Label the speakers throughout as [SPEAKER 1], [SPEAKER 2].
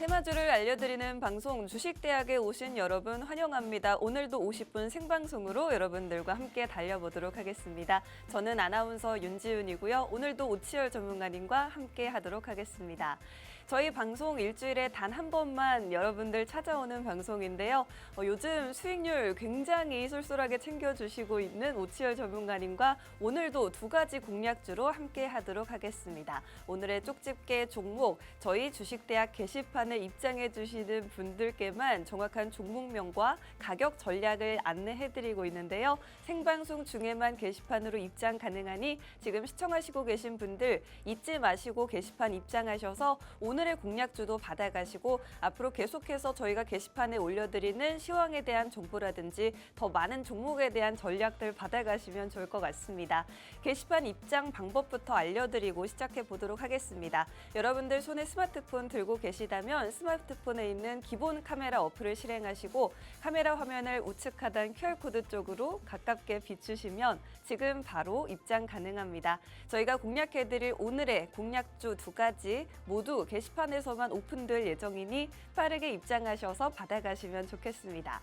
[SPEAKER 1] 테마주를 알려드리는 방송 주식대학에 오신 여러분 환영합니다. 오늘도 50분 생방송으로 여러분들과 함께 달려보도록 하겠습니다. 저는 아나운서 윤지윤이고요. 오늘도 오치열 전문가님과 함께 하도록 하겠습니다. 저희 방송 일주일에 단 한 번만 여러분들 찾아오는 방송인데요. 요즘 수익률 굉장히 쏠쏠하게 챙겨주시고 있는 오치열 전문가님과 오늘도 두 가지 공략주로 함께 하도록 하겠습니다. 오늘의 쪽집게 종목, 저희 주식대학 게시판에 입장해 주시는 분들께만 정확한 종목명과 가격 전략을 안내해드리고 있는데요. 생방송 중에만 게시판으로 입장 가능하니 지금 시청하시고 계신 분들 잊지 마시고 게시판 입장하셔서 오늘의 공략주도 받아가시고 앞으로 계속해서 저희가 게시판에 올려드리는 시황에 대한 정보라든지 더 많은 종목에 대한 전략들 받아가시면 좋을 것 같습니다. 게시판 입장 방법부터 알려드리고 시작해 보도록 하겠습니다. 여러분들 손에 스마트폰 들고 계시다면 스마트폰에 있는 기본 카메라 어플을 실행하시고 카메라 화면을 우측 하단 QR코드 쪽으로 가깝게 비추시면 지금 바로 입장 가능합니다. 저희가 공략해드릴 오늘의 공략주 두 가지 모두 게시판에서만 오픈될 예정이니 빠르게 입장하셔서 받아가시면 좋겠습니다.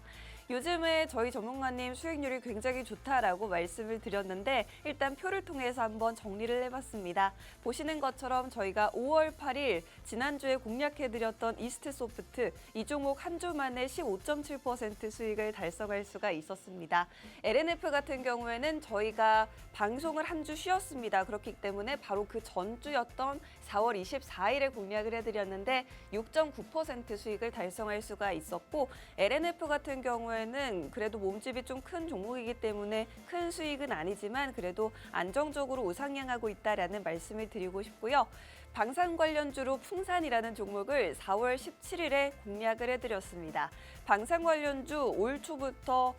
[SPEAKER 1] 요즘에 저희 전문가님 수익률이 굉장히 좋다라고 말씀을 드렸는데 일단 표를 통해서 한번 정리를 해봤습니다. 보시는 것처럼 저희가 5월 8일 지난주에 공략해드렸던 이스트소프트 이 종목 한 주 만에 15.7% 수익을 달성할 수가 있었습니다. LNF 같은 경우에는 저희가 방송을 한 주 쉬었습니다. 그렇기 때문에 바로 그 전주였던 4월 24일에 공략을 해드렸는데 6.9% 수익을 달성할 수가 있었고 LNF 같은 경우에는 그래도 몸집이 좀 큰 종목이기 때문에 큰 수익은 아니지만 그래도 안정적으로 우상향하고 있다라는 말씀을 드리고 싶고요. 방산 관련주로 풍산이라는 종목을 4월 17일에 공략을 해드렸습니다. 방산 관련주 올 초부터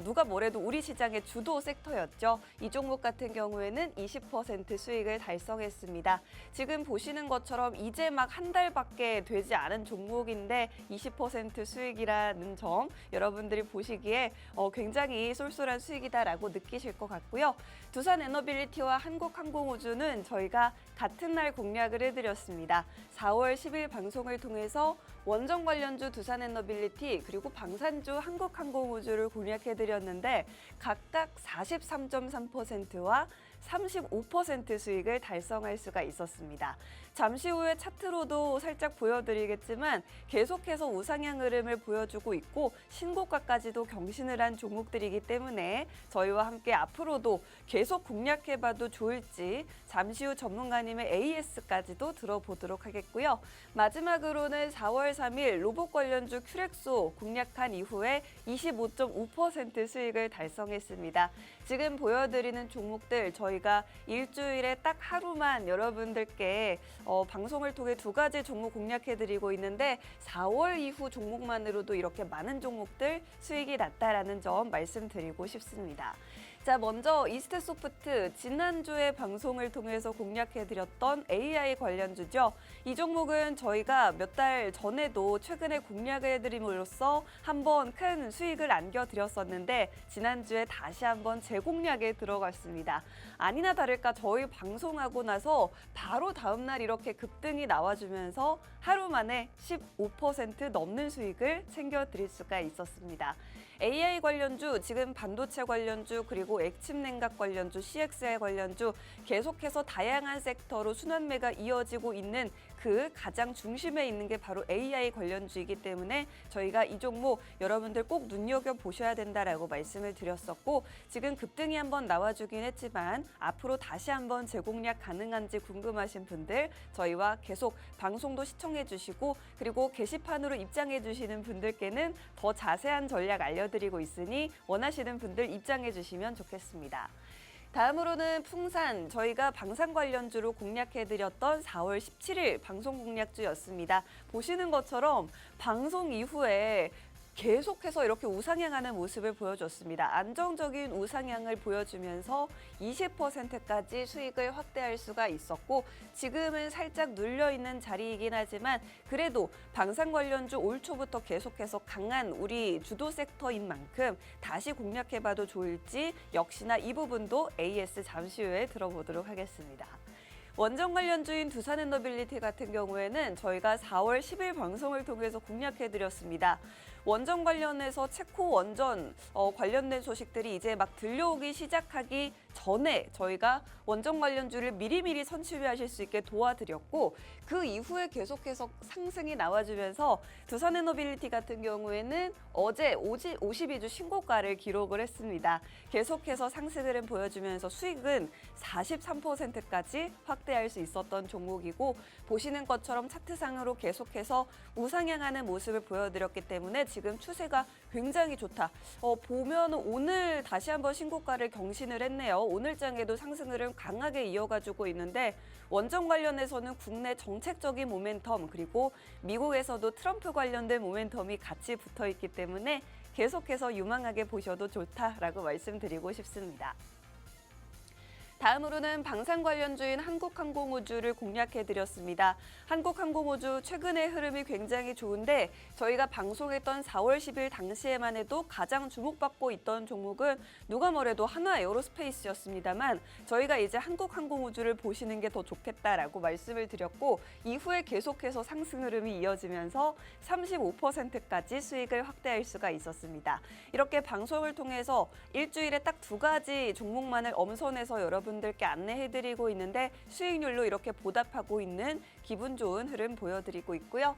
[SPEAKER 1] 누가 뭐래도 우리 시장의 주도 섹터였죠. 이 종목 같은 경우에는 20% 수익을 달성했습니다. 지금 보시는 것처럼 이제 막 한 달밖에 되지 않은 종목인데 20% 수익이라는 점 여러분들이 보시기에 굉장히 쏠쏠한 수익이다라고 느끼실 것 같고요. 두산에너빌리티와 한국항공우주는 저희가 같은 날 공략을 해드렸습니다. 4월 10일 방송을 통해서 원전 관련주 두산에너빌리티 그리고 방산주 한국항공우주를 공략해드렸는데 각각 43.3%와 35% 수익을 달성할 수가 있었습니다. 잠시 후에 차트로도 살짝 보여드리겠지만 계속해서 우상향 흐름을 보여주고 있고 신고가까지도 경신을 한 종목들이기 때문에 저희와 함께 앞으로도 계속 공략해봐도 좋을지 잠시 후 전문가님의 AS까지도 들어보도록 하겠고요. 마지막으로는 4월 3일 로봇 관련주 큐렉소 공략한 이후에 25.5% 수익을 달성했습니다. 지금 보여드리는 종목들 저희가 일주일에 딱 하루만 여러분들께 방송을 통해 두 가지 종목 공략해드리고 있는데 4월 이후 종목만으로도 이렇게 많은 종목들 수익이 났다라는 점 말씀드리고 싶습니다. 자, 먼저 이스트소프트 지난주에 방송을 통해서 공략해드렸던 AI 관련주죠. 이 종목은 저희가 몇 달 전에도 최근에 공략을 해드림으로써 한번 큰 수익을 안겨드렸었는데 지난주에 다시 한번 재공략에 들어갔습니다. 아니나 다를까 저희 방송하고 나서 바로 다음날 이렇게 급등이 나와주면서 하루 만에 15% 넘는 수익을 챙겨드릴 수가 있었습니다. AI 관련주, 지금 반도체 관련주, 그리고 액침냉각 관련주, CXI 관련주 계속해서 다양한 섹터로 순환매가 이어지고 있는 그 가장 중심에 있는 게 바로 AI 관련주이기 때문에 저희가 이 종목 여러분들 꼭 눈여겨보셔야 된다라고 말씀을 드렸었고 지금 급등이 한번 나와주긴 했지만 앞으로 다시 한번 재공략 가능한지 궁금하신 분들 저희와 계속 방송도 시청해 주시고 그리고 게시판으로 입장해 주시는 분들께는 더 자세한 전략 알려드리고 있으니 원하시는 분들 입장해 주시면 좋겠습니다. 다음으로는 풍산, 저희가 방산 관련주로 공략해드렸던 4월 17일 방송 공략주였습니다. 보시는 것처럼 방송 이후에 계속해서 이렇게 우상향하는 모습을 보여줬습니다. 안정적인 우상향을 보여주면서 20%까지 수익을 확대할 수가 있었고 지금은 살짝 눌려있는 자리이긴 하지만 그래도 방산 관련주 올 초부터 계속해서 강한 우리 주도 섹터인 만큼 다시 공략해봐도 좋을지 역시나 이 부분도 AS 잠시 후에 들어보도록 하겠습니다. 원전 관련주인 두산에너빌리티 같은 경우에는 저희가 4월 10일 방송을 통해서 공략해드렸습니다. 원전 관련해서 체코 원전 관련된 소식들이 이제 막 들려오기 시작하기 전에 저희가 원전 관련주를 미리미리 선취하실 수 있게 도와드렸고 그 이후에 계속해서 상승이 나와주면서 두산에너빌리티 같은 경우에는 어제 52주 신고가를 기록을 했습니다. 계속해서 상승 흐름 보여주면서 수익은 43%까지 확대할 수 있었던 종목이고 보시는 것처럼 차트상으로 계속해서 우상향하는 모습을 보여드렸기 때문에 지금 추세가 굉장히 좋다. 보면 오늘 다시 한번 신고가를 경신을 했네요. 오늘장에도 상승 흐름 강하게 이어가지고 있는데 원전 관련해서는 국내 정책적인 모멘텀 그리고 미국에서도 트럼프 관련된 모멘텀이 같이 붙어 있기 때문에 계속해서 유망하게 보셔도 좋다라고 말씀드리고 싶습니다. 다음으로는 방산 관련주인 한국항공우주를 공략해드렸습니다. 한국항공우주 최근의 흐름이 굉장히 좋은데 저희가 방송했던 4월 10일 당시에만 해도 가장 주목받고 있던 종목은 누가 뭐래도 한화에어로스페이스였습니다만 저희가 이제 한국항공우주를 보시는 게 더 좋겠다라고 말씀을 드렸고 이후에 계속해서 상승 흐름이 이어지면서 35%까지 수익을 확대할 수가 있었습니다. 이렇게 방송을 통해서 일주일에 딱 2가지 종목만을 엄선해서 여러분들께 안내해드리고 있는데 수익률로 이렇게 보답하고 있는 기분 좋은 흐름 보여드리고 있고요.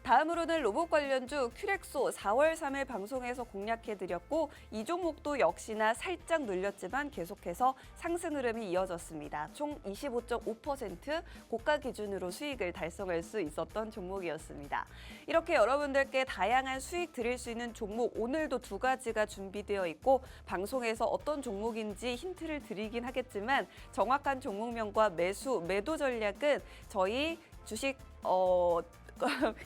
[SPEAKER 1] 다음으로는 로봇 관련주 큐렉소 4월 3일 방송에서 공략해드렸고 이 종목도 역시나 살짝 눌렸지만 계속해서 상승 흐름이 이어졌습니다. 총 25.5% 고가 기준으로 수익을 달성할 수 있었던 종목이었습니다. 이렇게 여러분들께 다양한 수익 드릴 수 있는 종목 오늘도 2가지가 준비되어 있고 방송에서 어떤 종목인지 힌트를 드리긴 하겠지만 정확한 종목명과 매도 전략은 저희 주식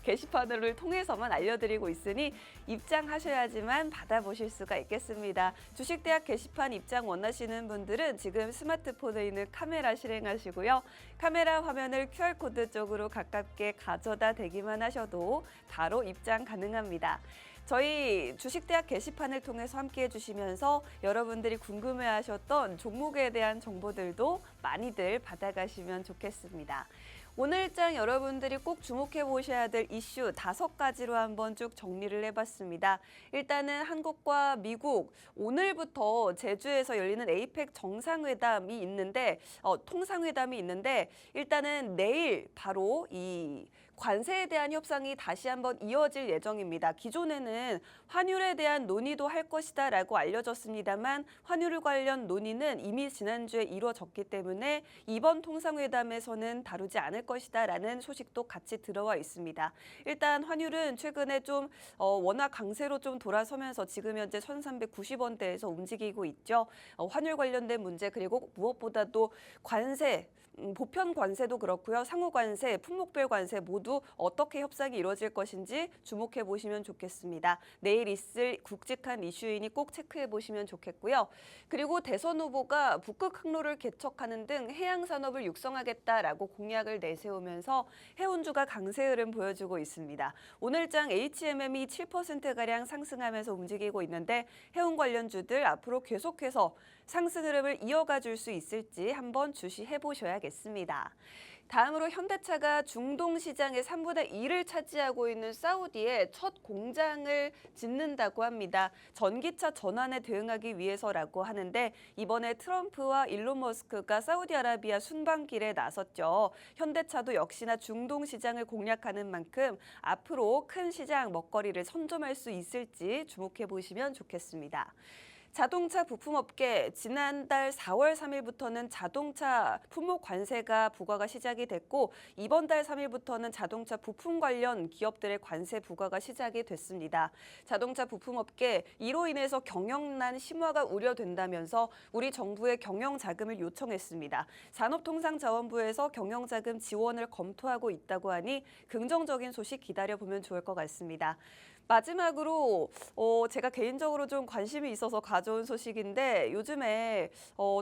[SPEAKER 1] 게시판을 통해서만 알려드리고 있으니 입장하셔야지만 받아보실 수가 있겠습니다. 주식대학 게시판 입장 원하시는 분들은 지금 스마트폰에 있는 카메라 실행하시고요. 카메라 화면을 QR코드 쪽으로 가깝게 가져다 대기만 하셔도 바로 입장 가능합니다. 저희 주식대학 게시판을 통해서 함께해 주시면서 여러분들이 궁금해하셨던 종목에 대한 정보들도 많이들 받아가시면 좋겠습니다. 오늘장 여러분들이 꼭 주목해 보셔야 될 이슈 5가지로 한번 쭉 정리를 해봤습니다. 일단은 한국과 미국 오늘부터 제주에서 열리는 에이펙 정상회담이 있는데 통상회담이 있는데 일단은 내일 바로 이 관세에 대한 협상이 다시 한번 이어질 예정입니다. 기존에는 환율에 대한 논의도 할 것이다라고 알려졌습니다만 환율 관련 논의는 이미 지난주에 이루어졌기 때문에 이번 통상회담에서는 다루지 않을 것이다라는 소식도 같이 들어와 있습니다. 일단 환율은 최근에 좀 워낙 강세로 좀 돌아서면서 지금 현재 1,390원대에서 움직이고 있죠. 환율 관련된 문제 그리고 무엇보다도 관세 보편 관세도 그렇고요. 상호 관세, 품목별 관세 모두 어떻게 협상이 이루어질 것인지 주목해 보시면 좋겠습니다. 내일 있을 굵직한 이슈이니 꼭 체크해 보시면 좋겠고요. 그리고 대선 후보가 북극 항로를 개척하는 등 해양 산업을 육성하겠다라고 공약을 내세우면서 해운주가 강세 흐름 보여주고 있습니다. 오늘장 HMM이 7%가량 상승하면서 움직이고 있는데 해운 관련주들 앞으로 계속해서 상승 흐름을 이어가 줄 수 있을지 한번 주시해 보셔야겠습니다. 다음으로 현대차가 중동 시장의 3분의 1을 차지하고 있는 사우디에 첫 공장을 짓는다고 합니다. 전기차 전환에 대응하기 위해서라고 하는데 이번에 트럼프와 일론 머스크가 사우디아라비아 순방길에 나섰죠. 현대차도 역시나 중동 시장을 공략하는 만큼 앞으로 큰 시장 먹거리를 선점할 수 있을지 주목해 보시면 좋겠습니다. 자동차 부품업계 지난달 4월 3일부터는 자동차 품목 관세가 부과가 시작이 됐고 이번 달 3일부터는 자동차 부품 관련 기업들의 관세 부과가 시작이 됐습니다. 자동차 부품업계 이로 인해서 경영난 심화가 우려된다면서 우리 정부에 경영자금을 요청했습니다. 산업통상자원부에서 경영자금 지원을 검토하고 있다고 하니 긍정적인 소식 기다려보면 좋을 것 같습니다. 마지막으로 제가 개인적으로 좀 관심이 있어서 가져온 소식인데 요즘에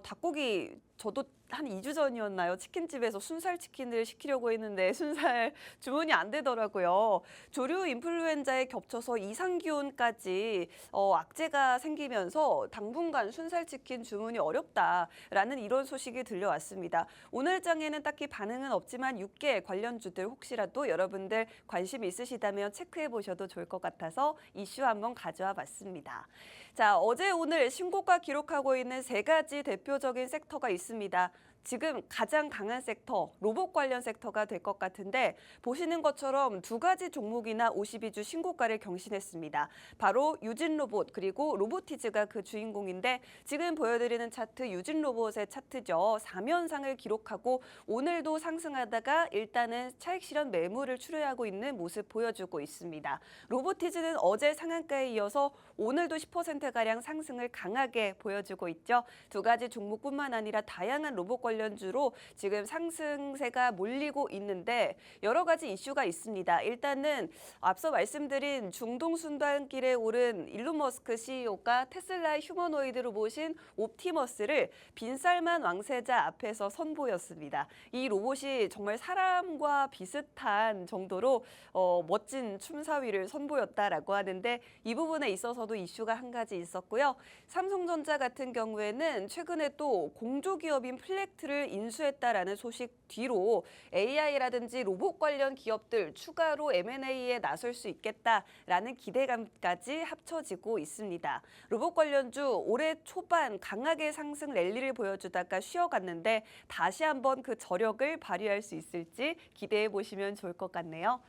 [SPEAKER 1] 닭고기 저도 한 2주 전이었나요? 치킨집에서 순살 치킨을 시키려고 했는데 순살 주문이 안 되더라고요. 조류 인플루엔자에 겹쳐서 이상 기온까지 악재가 생기면서 당분간 순살 치킨 주문이 어렵다라는 이런 소식이 들려왔습니다. 오늘 장에는 딱히 반응은 없지만 육계 관련주들 혹시라도 여러분들 관심 있으시다면 체크해 보셔도 좋을 것 같아서 이슈 한번 가져와 봤습니다. 자, 어제 오늘 신고가 기록하고 있는 세 가지 대표적인 섹터가 있습니다. 지금 가장 강한 섹터, 로봇 관련 섹터가 될 것 같은데 보시는 것처럼 두 가지 종목이나 52주 신고가를 경신했습니다. 바로 유진로봇 그리고 로보티즈가 그 주인공인데 지금 보여드리는 차트 유진로봇의 차트죠. 3연상을 기록하고 오늘도 상승하다가 일단은 차익 실현 매물을 추려하고 있는 모습 보여주고 있습니다. 로보티즈는 어제 상한가에 이어서 오늘도 10%가량 상승을 강하게 보여주고 있죠. 두 가지 종목뿐만 아니라 다양한 로봇 관련주로 지금 상승세가 몰리고 있는데 여러 가지 이슈가 있습니다. 일단은 앞서 말씀드린 중동 순환길에 오른 일론 머스크 CEO가 테슬라의 휴머노이드 로봇인 옵티머스를 빈살만 왕세자 앞에서 선보였습니다. 이 로봇이 정말 사람과 비슷한 정도로 멋진 춤사위를 선보였다라고 하는데 이 부분에 있어서도 이슈가 한 가지 있었고요. 삼성전자 같은 경우에는 최근에 또 공조기업인 플렉트를 인수했다라는 소식 뒤로 AI라든지 로봇 관련 기업들 추가로 M&A에 나설 수 있겠다라는 기대감까지 합쳐지고 있습니다. 로봇 관련주 올해 초반 강하게 상승 랠리를 보여주다가 쉬어갔는데 다시 한번 그 저력을 발휘할 수 있을지 기대해 보시면 좋을 것 같네요.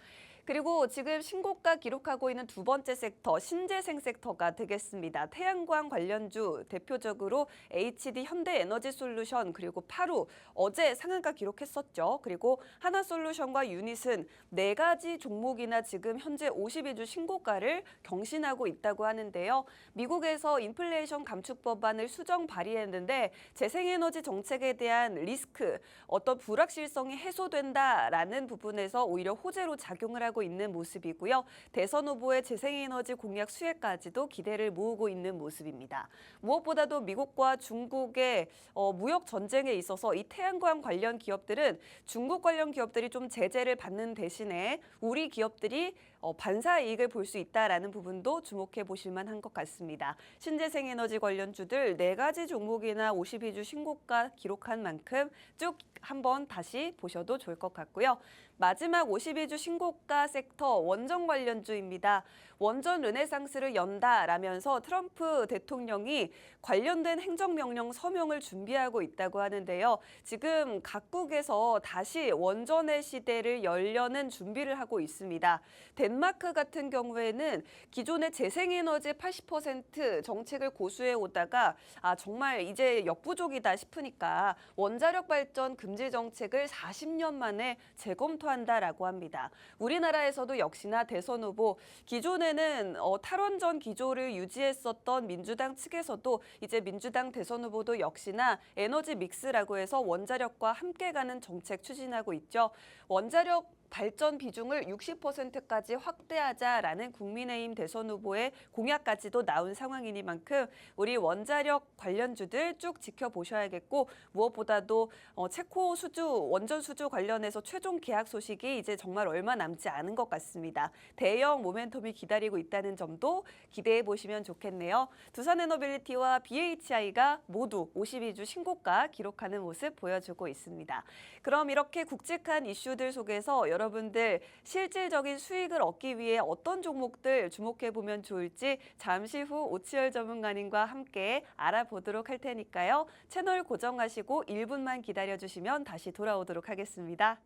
[SPEAKER 1] 그리고 지금 신고가 기록하고 있는 두 번째 섹터, 신재생 섹터가 되겠습니다. 태양광 관련주 대표적으로 HD 현대에너지솔루션 그리고 파루 어제 상한가 기록했었죠. 그리고 하나솔루션과 유닛은 네 가지 종목이나 지금 현재 52주 신고가를 경신하고 있다고 하는데요. 미국에서 인플레이션 감축 법안을 수정 발의했는데 재생에너지 정책에 대한 리스크, 어떤 불확실성이 해소된다라는 부분에서 오히려 호재로 작용을 하고 있는 모습이고요. 대선 후보의 재생에너지 공약 수혜까지도 기대를 모으고 있는 모습입니다. 무엇보다도 미국과 중국의 무역 전쟁에 있어서 이 태양광 관련 기업들은 중국 관련 기업들이 좀 제재를 받는 대신에 우리 기업들이 반사 이익을 볼 수 있다라는 부분도 주목해 보실 만한 것 같습니다. 신재생에너지 관련주들 네 가지 종목이나 52주 신고가 기록한 만큼 쭉 한번 다시 보셔도 좋을 것 같고요. 마지막 52주 신고가 섹터 원전 관련주입니다. 원전 르네상스를 연다라면서 트럼프 대통령이 관련된 행정명령 서명을 준비하고 있다고 하는데요. 지금 각국에서 다시 원전의 시대를 열려는 준비를 하고 있습니다. 덴마크 같은 경우에는 기존의 재생에너지 80% 정책을 고수해 오다가 정말 이제 역부족이다 싶으니까 원자력 발전 금지 정책을 40년 만에 재검토한다라고 합니다. 우리나라에서도 역시나 대선 후보 기존에는 탈원전 기조를 유지했었던 민주당 측에서도 이제 민주당 대선 후보도 역시나 에너지 믹스라고 해서 원자력과 함께 가는 정책 추진하고 있죠. 원자력 발전 비중을 60%까지 확대하자라는 국민의힘 대선 후보의 공약까지도 나온 상황이니만큼 우리 원자력 관련주들 쭉 지켜보셔야겠고 무엇보다도 체코 수주, 원전 수주 관련해서 최종 계약 소식이 이제 정말 얼마 남지 않은 것 같습니다. 대형 모멘텀이 기다리고 있다는 점도 기대해 보시면 좋겠네요. 두산에너빌리티와 BHI가 모두 52주 신고가 기록하는 모습 보여주고 있습니다. 그럼 이렇게 굵직한 이슈들 속에서 여러분들 실질적인 수익을 얻기 위해 어떤 종목들 주목해 보면 좋을지 잠시 후 오치열 전문가님과 함께 알아보도록 할 테니까요. 채널 고정하시고 1분만 기다려주시면 다시 돌아오도록 하겠습니다.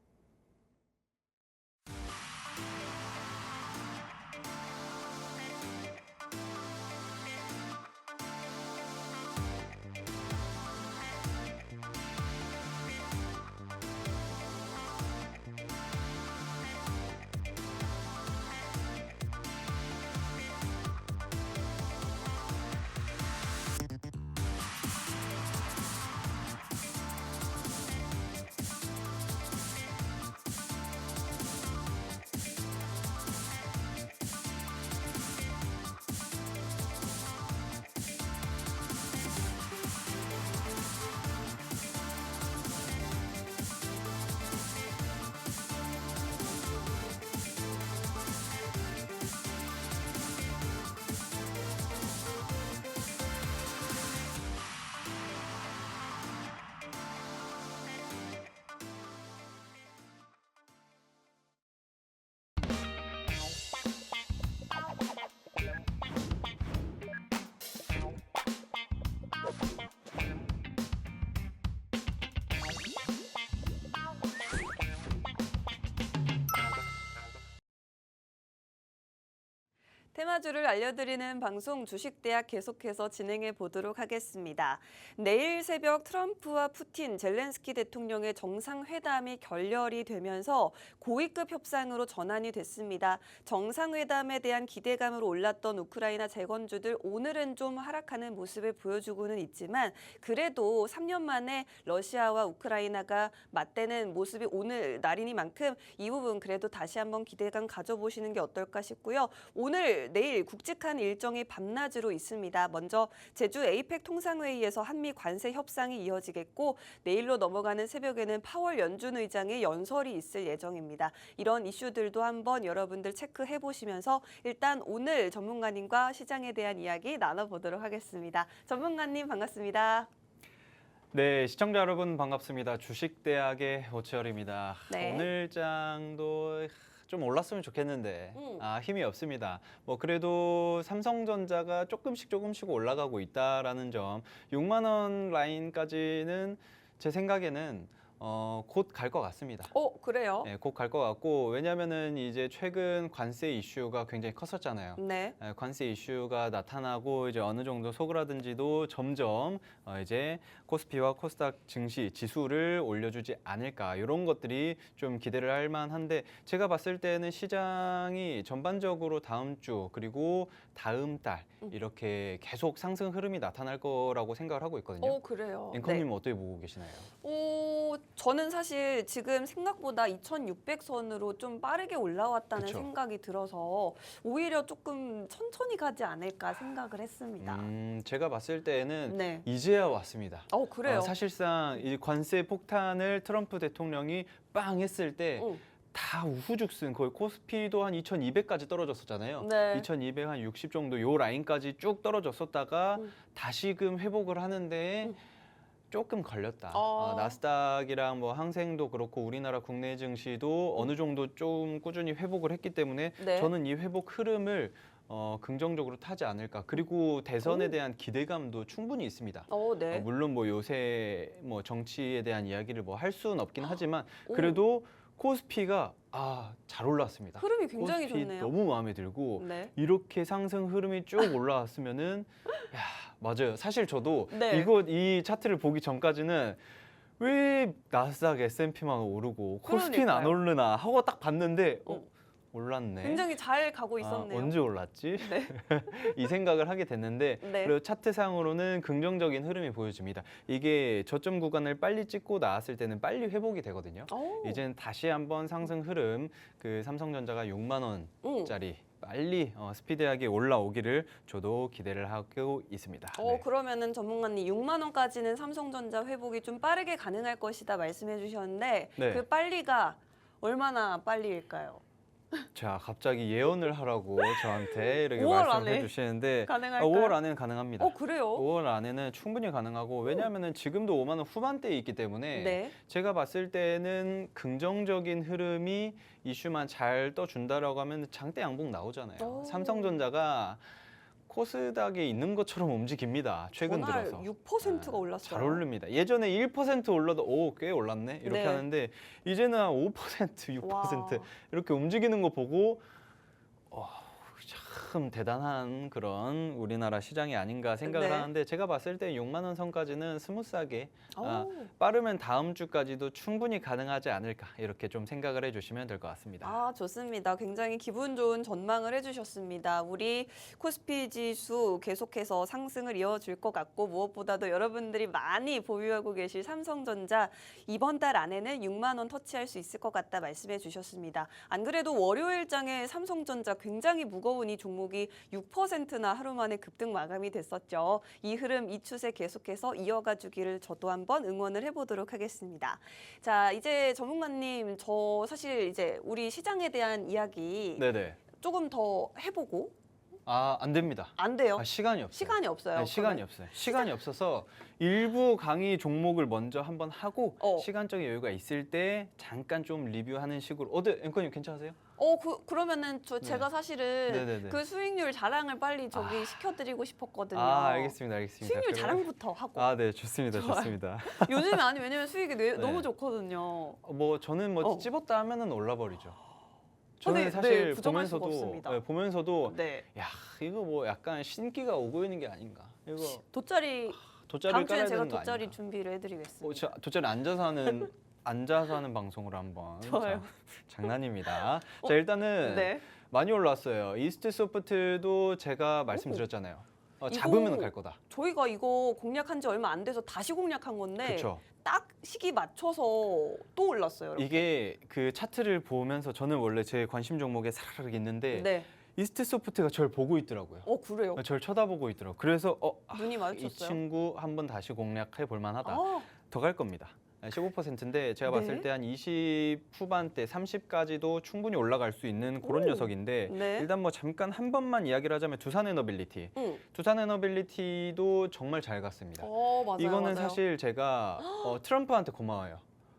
[SPEAKER 1] 테마주를 알려드리는 방송 주식대학 계속해서 진행해 보도록 하겠습니다. 내일 새벽 트럼프와 푸틴, 젤렌스키 대통령의 정상회담이 결렬이 되면서 고위급 협상으로 전환이 됐습니다. 정상회담에 대한 기대감으로 올랐던 우크라이나 재건주들 오늘은 좀 하락하는 모습을 보여주고는 있지만 그래도 3년 만에 러시아와 우크라이나가 맞대는 모습이 오늘 날이니만큼 이 부분 그래도 다시 한번 기대감 가져보시는 게 어떨까 싶고요. 오늘 내일 굵직한 일정이 밤낮으로 있습니다. 먼저 제주 에이펙 통상회의에서 한미 관세 협상이 이어지겠고 내일로 넘어가는 새벽에는 파월 연준 의장의 연설이 있을 예정입니다. 이런 이슈들도 한번 여러분들 체크해 보시면서 일단 오늘 전문가님과 시장에 대한 이야기 나눠보도록 하겠습니다. 전문가님 반갑습니다.
[SPEAKER 2] 네, 시청자 여러분 반갑습니다. 주식대학의 오치열입니다.
[SPEAKER 1] 네.
[SPEAKER 2] 오늘 장도 좀 올랐으면 좋겠는데 힘이 없습니다. 뭐 그래도 삼성전자가 조금씩 올라가고 있다라는 점, 6만 원 라인까지는 제 생각에는 곧 갈 것 같습니다.
[SPEAKER 1] 그래요?
[SPEAKER 2] 네, 곧 갈 것 같고, 왜냐면은 이제 최근 관세 이슈가 굉장히 컸었잖아요.
[SPEAKER 1] 네.
[SPEAKER 2] 관세 이슈가 나타나고 이제 어느 정도 소그라든지도 점점 이제 코스피와 코스닥 증시 지수를 올려주지 않을까, 이런 것들이 좀 기대를 할 만한데, 제가 봤을 때는 시장이 전반적으로 다음 주 그리고 다음 달 이렇게 계속 상승 흐름이 나타날 거라고 생각을 하고 있거든요.
[SPEAKER 1] 그래요.
[SPEAKER 2] 앵커님 어떻게 보고 계시나요?
[SPEAKER 1] 저는 사실 지금 생각보다 2,600선으로 좀 빠르게 올라왔다는
[SPEAKER 2] 그쵸.
[SPEAKER 1] 생각이 들어서 오히려 조금 천천히 가지 않을까 생각을 했습니다.
[SPEAKER 2] 제가 봤을 때는
[SPEAKER 1] 네.
[SPEAKER 2] 이제야 왔습니다.
[SPEAKER 1] 그래요?
[SPEAKER 2] 사실상 이 관세 폭탄을 트럼프 대통령이 빵 했을 때 다 우후죽순, 거의 코스피도 한 2,200까지 떨어졌었잖아요.
[SPEAKER 1] 네.
[SPEAKER 2] 2,200 한 60 정도 요 라인까지 쭉 떨어졌었다가 다시금 회복을 하는데 조금 걸렸다. 나스닥이랑 뭐 항생도 그렇고 우리나라 국내 증시도 어느 정도 좀 꾸준히 회복을 했기 때문에
[SPEAKER 1] 네.
[SPEAKER 2] 저는 이 회복 흐름을 긍정적으로 타지 않을까. 그리고 대선에 대한 기대감도 충분히 있습니다.
[SPEAKER 1] 네.
[SPEAKER 2] 물론 뭐 요새 뭐 정치에 대한 이야기를 뭐 할 수는 없긴 하지만 그래도 코스피가 잘 올라왔습니다.
[SPEAKER 1] 흐름이 굉장히
[SPEAKER 2] 코스피
[SPEAKER 1] 좋네요.
[SPEAKER 2] 너무 마음에 들고
[SPEAKER 1] 네.
[SPEAKER 2] 이렇게 상승 흐름이 쭉 올라왔으면은 야, 맞아요. 사실 저도
[SPEAKER 1] 네.
[SPEAKER 2] 이 차트를 보기 전까지는 왜 나스닥 S&P만 오르고 코스피는 안
[SPEAKER 1] 그러니까요.
[SPEAKER 2] 오르나 하고 딱 봤는데 올랐네.
[SPEAKER 1] 굉장히 잘 가고 있었네요.
[SPEAKER 2] 언제 올랐지?
[SPEAKER 1] 네.
[SPEAKER 2] 이 생각을 하게 됐는데
[SPEAKER 1] 네.
[SPEAKER 2] 그리고 차트상으로는 긍정적인 흐름이 보여집니다. 이게 저점 구간을 빨리 찍고 나왔을 때는 빨리 회복이 되거든요. 이제는 다시 한번 상승 흐름, 그 삼성전자가 6만 원짜리 빨리 스피디하게 올라오기를 저도 기대를 하고 있습니다. 네.
[SPEAKER 1] 그러면은 전문가님 6만 원까지는 삼성전자 회복이 좀 빠르게 가능할 것이다 말씀해 주셨는데
[SPEAKER 2] 네.
[SPEAKER 1] 그 빨리가 얼마나 빨리일까요?
[SPEAKER 2] 자, 갑자기 예언을 하라고 저한테 이렇게
[SPEAKER 1] 5월
[SPEAKER 2] 말씀을
[SPEAKER 1] 안에
[SPEAKER 2] 해주시는데
[SPEAKER 1] 가능할까요?
[SPEAKER 2] 5월 안에는 가능합니다.
[SPEAKER 1] 그래요?
[SPEAKER 2] 5월 안에는 충분히 가능하고, 왜냐하면 지금도 5만 원 후반대에 있기 때문에
[SPEAKER 1] 네.
[SPEAKER 2] 제가 봤을 때는 긍정적인 흐름이 이슈만 잘 떠준다라고 하면 장대 양봉 나오잖아요. 삼성전자가 코스닥에 있는 것처럼 움직입니다. 최근
[SPEAKER 1] 전날
[SPEAKER 2] 들어서
[SPEAKER 1] 6%가 올랐어요.
[SPEAKER 2] 잘 오릅니다. 예전에 1% 올라도 꽤 올랐네 이렇게
[SPEAKER 1] 네.
[SPEAKER 2] 하는데 이제는 한 5%, 6%
[SPEAKER 1] 와.
[SPEAKER 2] 이렇게 움직이는 거 보고 참 대단한 그런 우리나라 시장이 아닌가 생각을
[SPEAKER 1] 네.
[SPEAKER 2] 하는데, 제가 봤을 때 6만 원 선까지는 스무스하게
[SPEAKER 1] 빠르면
[SPEAKER 2] 빠르면 다음 주까지도 충분히 가능하지 않을까, 이렇게 좀 생각을 해주시면 될 것 같습니다.
[SPEAKER 1] 좋습니다. 굉장히 기분 좋은 전망을 해주셨습니다. 우리 코스피 지수 계속해서 상승을 이어줄 것 같고, 무엇보다도 여러분들이 많이 보유하고 계실 삼성전자 이번 달 안에는 6만 원 터치할 수 있을 것 같다 말씀해 주셨습니다. 안 그래도 월요일장에 삼성전자 굉장히 무거운 이 종목이 6%나 하루 만에 급등 마감이 됐었죠. 이 흐름, 이 추세 계속해서 이어가 주기를 저도 한번 응원을 해보도록 하겠습니다. 자, 이제 전문가님, 저 사실 이제 우리 시장에 대한 이야기
[SPEAKER 2] 네네.
[SPEAKER 1] 조금 더 해보고
[SPEAKER 2] 안 됩니다.
[SPEAKER 1] 안 돼요?
[SPEAKER 2] 시간이 없어요.
[SPEAKER 1] 시간이 없어요.
[SPEAKER 2] 아니, 시간이 없어요. 시간이 없어서 일부 강의 종목을 먼저 한번 하고 시간적인 여유가 있을 때 잠깐 좀 리뷰하는 식으로. 앵커님 괜찮으세요?
[SPEAKER 1] 그러면은 제가 사실은
[SPEAKER 2] 네네네.
[SPEAKER 1] 그 수익률 자랑을 빨리 시켜드리고 싶었거든요.
[SPEAKER 2] 알겠습니다.
[SPEAKER 1] 수익률 자랑부터 하고.
[SPEAKER 2] 네, 좋습니다.
[SPEAKER 1] 좋아요.
[SPEAKER 2] 좋습니다.
[SPEAKER 1] 요즘에 왜냐면 수익이 너무 좋거든요.
[SPEAKER 2] 저는 찝었다 하면은 올라버리죠. 저는
[SPEAKER 1] 네,
[SPEAKER 2] 사실
[SPEAKER 1] 네, 부정할 수가
[SPEAKER 2] 보면서도
[SPEAKER 1] 없습니다.
[SPEAKER 2] 보면서도
[SPEAKER 1] 네.
[SPEAKER 2] 야 이거 뭐 약간 신기가 오고 있는 게 아닌가. 이거
[SPEAKER 1] 돗자리
[SPEAKER 2] 돗자리를
[SPEAKER 1] 다음 주엔
[SPEAKER 2] 깔아야
[SPEAKER 1] 제가
[SPEAKER 2] 되는 거
[SPEAKER 1] 돗자리
[SPEAKER 2] 아닌가.
[SPEAKER 1] 준비를 해드리겠습니다.
[SPEAKER 2] 돗자리 앉아서 하는 방송으로 한번.
[SPEAKER 1] 좋아요.
[SPEAKER 2] 자, 장난입니다. 자 일단은
[SPEAKER 1] 네.
[SPEAKER 2] 많이 올랐어요. 이스트 소프트도 제가 말씀드렸잖아요. 잡으면 갈 거다.
[SPEAKER 1] 저희가 이거 공략한 지 얼마 안 돼서 다시 공략한 건데
[SPEAKER 2] 그렇죠.
[SPEAKER 1] 딱 시기 맞춰서 또 올랐어요. 이렇게.
[SPEAKER 2] 이게 그 차트를 보면서 저는 원래 제 관심 종목에 사르륵 있는데
[SPEAKER 1] 네.
[SPEAKER 2] 이스트 소프트가 저를 보고 있더라고요.
[SPEAKER 1] 그래요?
[SPEAKER 2] 저를 쳐다보고 있더라고요. 그래서
[SPEAKER 1] 눈이
[SPEAKER 2] 이
[SPEAKER 1] 마주쳤어요?
[SPEAKER 2] 친구 한번 다시 공략해 볼 만하다.
[SPEAKER 1] 아,
[SPEAKER 2] 더 갈 겁니다. 15%인데 제가
[SPEAKER 1] 네.
[SPEAKER 2] 봤을 때 한 20 후반대 30까지도 충분히 올라갈 수 있는 그런
[SPEAKER 1] 오.
[SPEAKER 2] 녀석인데
[SPEAKER 1] 네.
[SPEAKER 2] 일단 뭐 잠깐 한 번만 이야기를 하자면 두산 에너빌리티.
[SPEAKER 1] 응.
[SPEAKER 2] 두산 에너빌리티도 정말 잘 갔습니다.
[SPEAKER 1] 맞아요.
[SPEAKER 2] 이거는
[SPEAKER 1] 맞아요.
[SPEAKER 2] 사실 제가 트럼프한테 고마워요.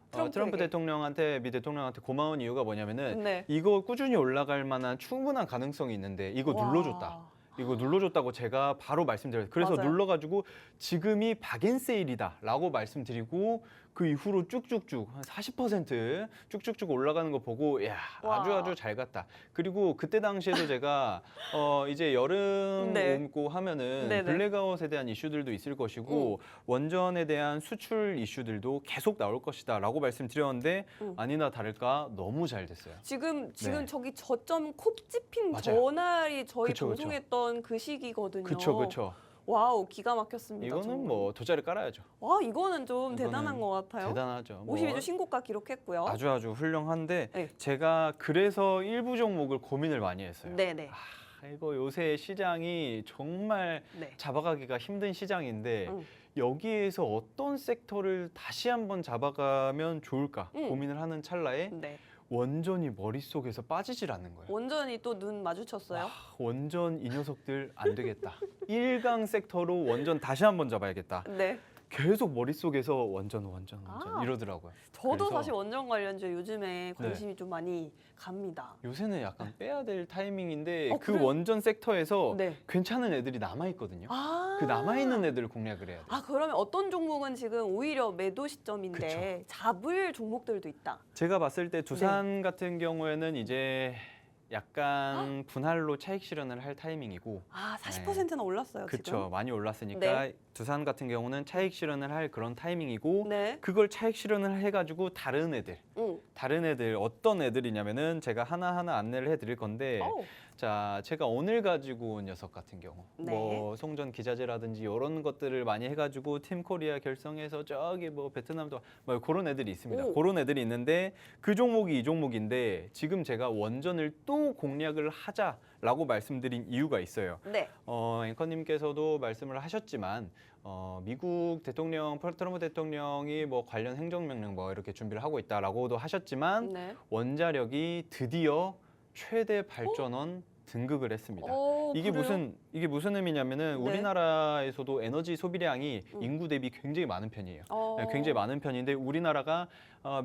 [SPEAKER 2] 트럼프
[SPEAKER 1] 트럼프에게.
[SPEAKER 2] 대통령한테 미 대통령한테 고마운 이유가 뭐냐면은
[SPEAKER 1] 네.
[SPEAKER 2] 이거 꾸준히 올라갈 만한 충분한 가능성이 있는데 이거
[SPEAKER 1] 와.
[SPEAKER 2] 눌러줬다. 이거 눌러줬다고 제가 바로 말씀드려요. 그래서
[SPEAKER 1] 맞아요.
[SPEAKER 2] 눌러가지고 지금이 박앤세일이다라고 말씀드리고 그 이후로 쭉쭉쭉 한 40% 쭉쭉쭉 올라가는 거 보고 야
[SPEAKER 1] 와.
[SPEAKER 2] 아주 잘 갔다. 그리고 그때 당시에도 제가 이제 여름
[SPEAKER 1] 네.
[SPEAKER 2] 오고 하면은
[SPEAKER 1] 네네.
[SPEAKER 2] 블랙아웃에 대한 이슈들도 있을 것이고 원전에 대한 수출 이슈들도 계속 나올 것이다라고 말씀드렸는데 아니나 다를까 너무 잘 됐어요.
[SPEAKER 1] 지금
[SPEAKER 2] 네.
[SPEAKER 1] 저기 저점 콕 집힌
[SPEAKER 2] 맞아요.
[SPEAKER 1] 전날이 저희
[SPEAKER 2] 그쵸, 그쵸.
[SPEAKER 1] 방송했던 그 시기거든요.
[SPEAKER 2] 그렇죠.
[SPEAKER 1] 와우, 기가 막혔습니다.
[SPEAKER 2] 이거는
[SPEAKER 1] 정말.
[SPEAKER 2] 뭐 돗자리 깔아야죠.
[SPEAKER 1] 와, 이거는 좀
[SPEAKER 2] 이거는
[SPEAKER 1] 대단한 것 같아요.
[SPEAKER 2] 대단하죠. 뭐
[SPEAKER 1] 52주 신고가 기록했고요.
[SPEAKER 2] 아주 훌륭한데
[SPEAKER 1] 네.
[SPEAKER 2] 제가 그래서 일부 종목을 고민을 많이 했어요.
[SPEAKER 1] 네네.
[SPEAKER 2] 이거 요새 시장이 정말
[SPEAKER 1] 네.
[SPEAKER 2] 잡아가기가 힘든 시장인데
[SPEAKER 1] 응.
[SPEAKER 2] 여기에서 어떤 섹터를 다시 한번 잡아가면 좋을까 고민을 하는 찰나에
[SPEAKER 1] 네.
[SPEAKER 2] 원전이 머릿속에서 빠지질 않는 거예요.
[SPEAKER 1] 원전이 또 눈 마주쳤어요.
[SPEAKER 2] 원전 이 녀석들 안 되겠다. 1강 섹터로 원전 다시 한번 잡아야겠다.
[SPEAKER 1] 네.
[SPEAKER 2] 계속 머릿속에서 원전
[SPEAKER 1] 아.
[SPEAKER 2] 이러더라고요.
[SPEAKER 1] 저도
[SPEAKER 2] 그래서
[SPEAKER 1] 사실 원전 관련주 요즘에 관심이 좀 많이 갑니다.
[SPEAKER 2] 요새는 약간 빼야 될 타이밍인데 그
[SPEAKER 1] 그래요?
[SPEAKER 2] 원전 섹터에서
[SPEAKER 1] 네.
[SPEAKER 2] 괜찮은 애들이 남아있거든요.
[SPEAKER 1] 아.
[SPEAKER 2] 그 남아있는 애들을 공략을 해야 돼요.
[SPEAKER 1] 그러면 어떤 종목은 지금 오히려 매도 시점인데 잡을 종목들도 있다.
[SPEAKER 2] 제가 봤을 때 두산 같은 경우에는 이제 약간 분할로 차익 실현을 할 타이밍이고
[SPEAKER 1] 40%나 올랐어요,
[SPEAKER 2] 그렇죠.
[SPEAKER 1] 지금.
[SPEAKER 2] 많이 올랐으니까
[SPEAKER 1] 네.
[SPEAKER 2] 두산 같은 경우는 차익 실현을 할 그런 타이밍이고
[SPEAKER 1] 네.
[SPEAKER 2] 그걸 차익 실현을 해가지고 다른 애들 어떤 애들이냐면은 제가 하나하나 안내를 해드릴 건데 자 제가 오늘 가지고 온 녀석 같은 경우
[SPEAKER 1] 네.
[SPEAKER 2] 뭐 송전 기자재라든지 이런 것들을 많이 해가지고 팀 코리아 결성해서 저기 뭐 베트남도 뭐 그런 애들이 있습니다. 그런 애들이 있는데 그 종목이 이 종목인데 지금 제가 원전을 또 공략을 하자라고 말씀드린 이유가 있어요.
[SPEAKER 1] 네.
[SPEAKER 2] 앵커님께서도 말씀을 하셨지만 미국 대통령 트럼프 대통령이 뭐 관련 행정명령 뭐 이렇게 준비를 하고 있다라고도 하셨지만
[SPEAKER 1] 네.
[SPEAKER 2] 원자력이 드디어 최대 발전원 등극을 했습니다. 이게
[SPEAKER 1] 그래요?
[SPEAKER 2] 무슨 의미냐면은
[SPEAKER 1] 네.
[SPEAKER 2] 우리나라에서도 에너지 소비량이 인구 대비 굉장히 많은 편이에요. 네, 굉장히 많은 편인데 우리나라가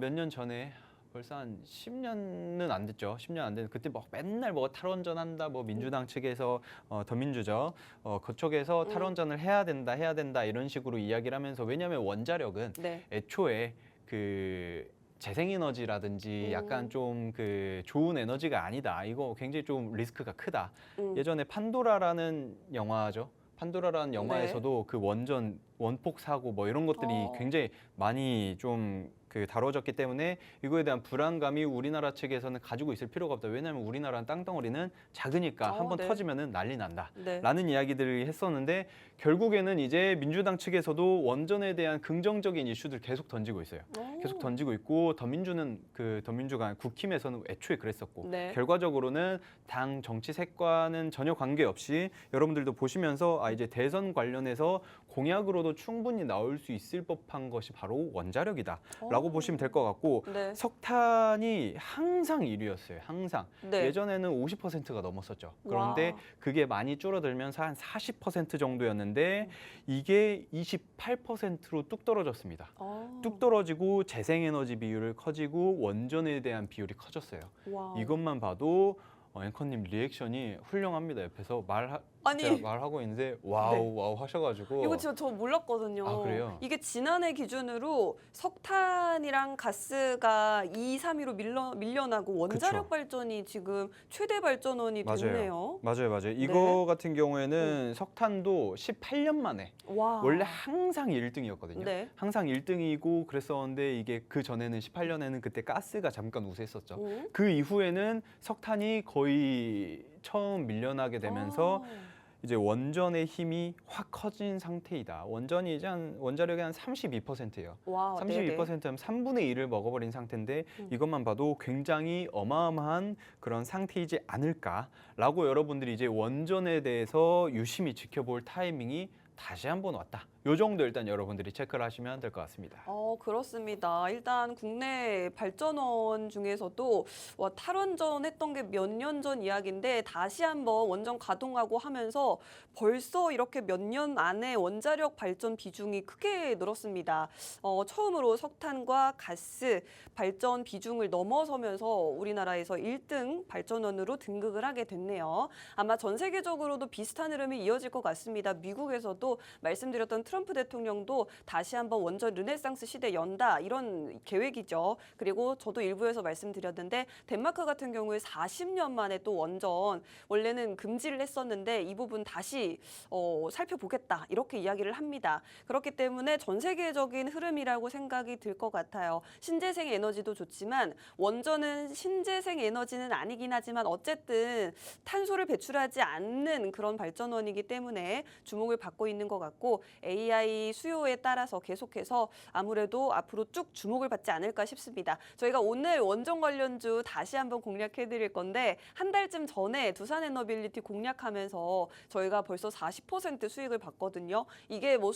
[SPEAKER 2] 몇 년 전에 벌써 한 10년은 안 됐죠. 10년 안 됐는데 그때 뭐 맨날 뭐 탈원전한다, 뭐 민주당 측에서 더민주죠. 그쪽에서 탈원전을 해야 된다 이런 식으로 이야기를 하면서 왜냐하면 원자력은
[SPEAKER 1] 네.
[SPEAKER 2] 애초에 그 재생에너지라든지 약간 좀 그 좋은 에너지가 아니다. 이거 굉장히 좀 리스크가 크다. 예전에 판도라라는 영화죠. 판도라라는 영화에서도 그 원폭 사고 뭐 이런 것들이 굉장히 많이 좀 그 다뤄졌기 때문에 이거에 대한 불안감이 우리나라 측에서는 가지고 있을 필요가 없다. 왜냐하면 우리나라 땅덩어리는 작으니까 한번
[SPEAKER 1] 네.
[SPEAKER 2] 터지면은 난리 난다.
[SPEAKER 1] 네.
[SPEAKER 2] 라는 이야기들을 했었는데 결국에는 이제 민주당 측에서도 원전에 대한 긍정적인 이슈들 계속 던지고 있어요. 계속 던지고 있고 더민주가 국힘에서는 애초에 그랬었고
[SPEAKER 1] 네.
[SPEAKER 2] 결과적으로는 당 정치색과는 전혀 관계없이 여러분들도 보시면서 이제 대선 관련해서 공약으로도 충분히 나올 수 있을 법한 것이 바로 원자력이다라고 보시면 될 것 같고
[SPEAKER 1] 네.
[SPEAKER 2] 석탄이 항상 1위였어요. 항상.
[SPEAKER 1] 네.
[SPEAKER 2] 예전에는 50%가 넘었었죠. 그런데
[SPEAKER 1] 와.
[SPEAKER 2] 그게 많이 줄어들면서 한 40% 정도였는데 이게 28%로 뚝 떨어졌습니다. 뚝 떨어지고 재생에너지 비율을 커지고 원전에 대한 비율이 커졌어요.
[SPEAKER 1] 와우.
[SPEAKER 2] 이것만 봐도 앵커님 리액션이 훌륭합니다. 옆에서
[SPEAKER 1] 아니
[SPEAKER 2] 제가 말하고 있는데 와우 와우 하셔가지고
[SPEAKER 1] 이거 진짜 저 몰랐거든요.
[SPEAKER 2] 아, 그래요?
[SPEAKER 1] 이게 지난해 기준으로 석탄이랑 가스가 2, 3위로 밀려나고 원자력
[SPEAKER 2] 그쵸.
[SPEAKER 1] 발전이 지금 최대 발전원이 됐네요.
[SPEAKER 2] 맞아요.
[SPEAKER 1] 네.
[SPEAKER 2] 이거 같은 경우에는 석탄도 18년 만에
[SPEAKER 1] 와.
[SPEAKER 2] 원래 항상 1등이었거든요.
[SPEAKER 1] 네.
[SPEAKER 2] 항상 1등이고 그랬었는데 이게 그 전에는 18년에는 그때 가스가 잠깐 우세했었죠.
[SPEAKER 1] 오.
[SPEAKER 2] 그 이후에는 석탄이 거의 처음 밀려나게 되면서 이제 원전의 힘이 확 커진 상태이다. 원전이 이제 원자력이 한 32%예요.
[SPEAKER 1] 와, 네네.
[SPEAKER 2] 32%면 3분의 1을 먹어버린 상태인데
[SPEAKER 1] 음.
[SPEAKER 2] 이것만 봐도 굉장히 어마어마한 그런 상태이지 않을까라고 여러분들이 이제 원전에 대해서 유심히 지켜볼 타이밍이 다시 한번 왔다. 요 정도 일단 여러분들이 체크를 하시면 될 것 같습니다.
[SPEAKER 1] 그렇습니다. 일단 국내 발전원 중에서도 탈원전 했던 게 몇 년 전 이야기인데 다시 한번 원전 가동하고 하면서 벌써 이렇게 몇 년 안에 원자력 발전 비중이 크게 늘었습니다. 처음으로 석탄과 가스 발전 비중을 넘어서면서 우리나라에서 1등 발전원으로 등극을 하게 됐네요. 아마 전 세계적으로도 비슷한 흐름이 이어질 것 같습니다. 미국에서도 말씀드렸던 트럼프 대통령도 다시 한번 원전 르네상스 시대 연다 이런 계획이죠. 그리고 저도 일부에서 말씀드렸는데 덴마크 같은 경우에 40년 만에 또 원전 원래는 금지를 했었는데 이 부분 다시 살펴보겠다 이렇게 이야기를 합니다. 그렇기 때문에 전 세계적인 흐름이라고 생각이 들 것 같아요. 신재생 에너지도 좋지만 원전은 신재생 에너지는 아니긴 하지만 어쨌든 탄소를 배출하지 않는 그런 발전원이기 때문에 주목을 받고 있는 것 같고 AI 수요에 따라서 계속해서 아무래도 앞으로 쭉 주목을 받지 않을까 싶습니다. 저희가 오늘 원전 관련주 다시 한번 공략해 드릴 건데 한 달쯤 전에 두산에너빌리티 공략하면서 저희가 벌써 40% 수익을 봤거든요. 이게 뭐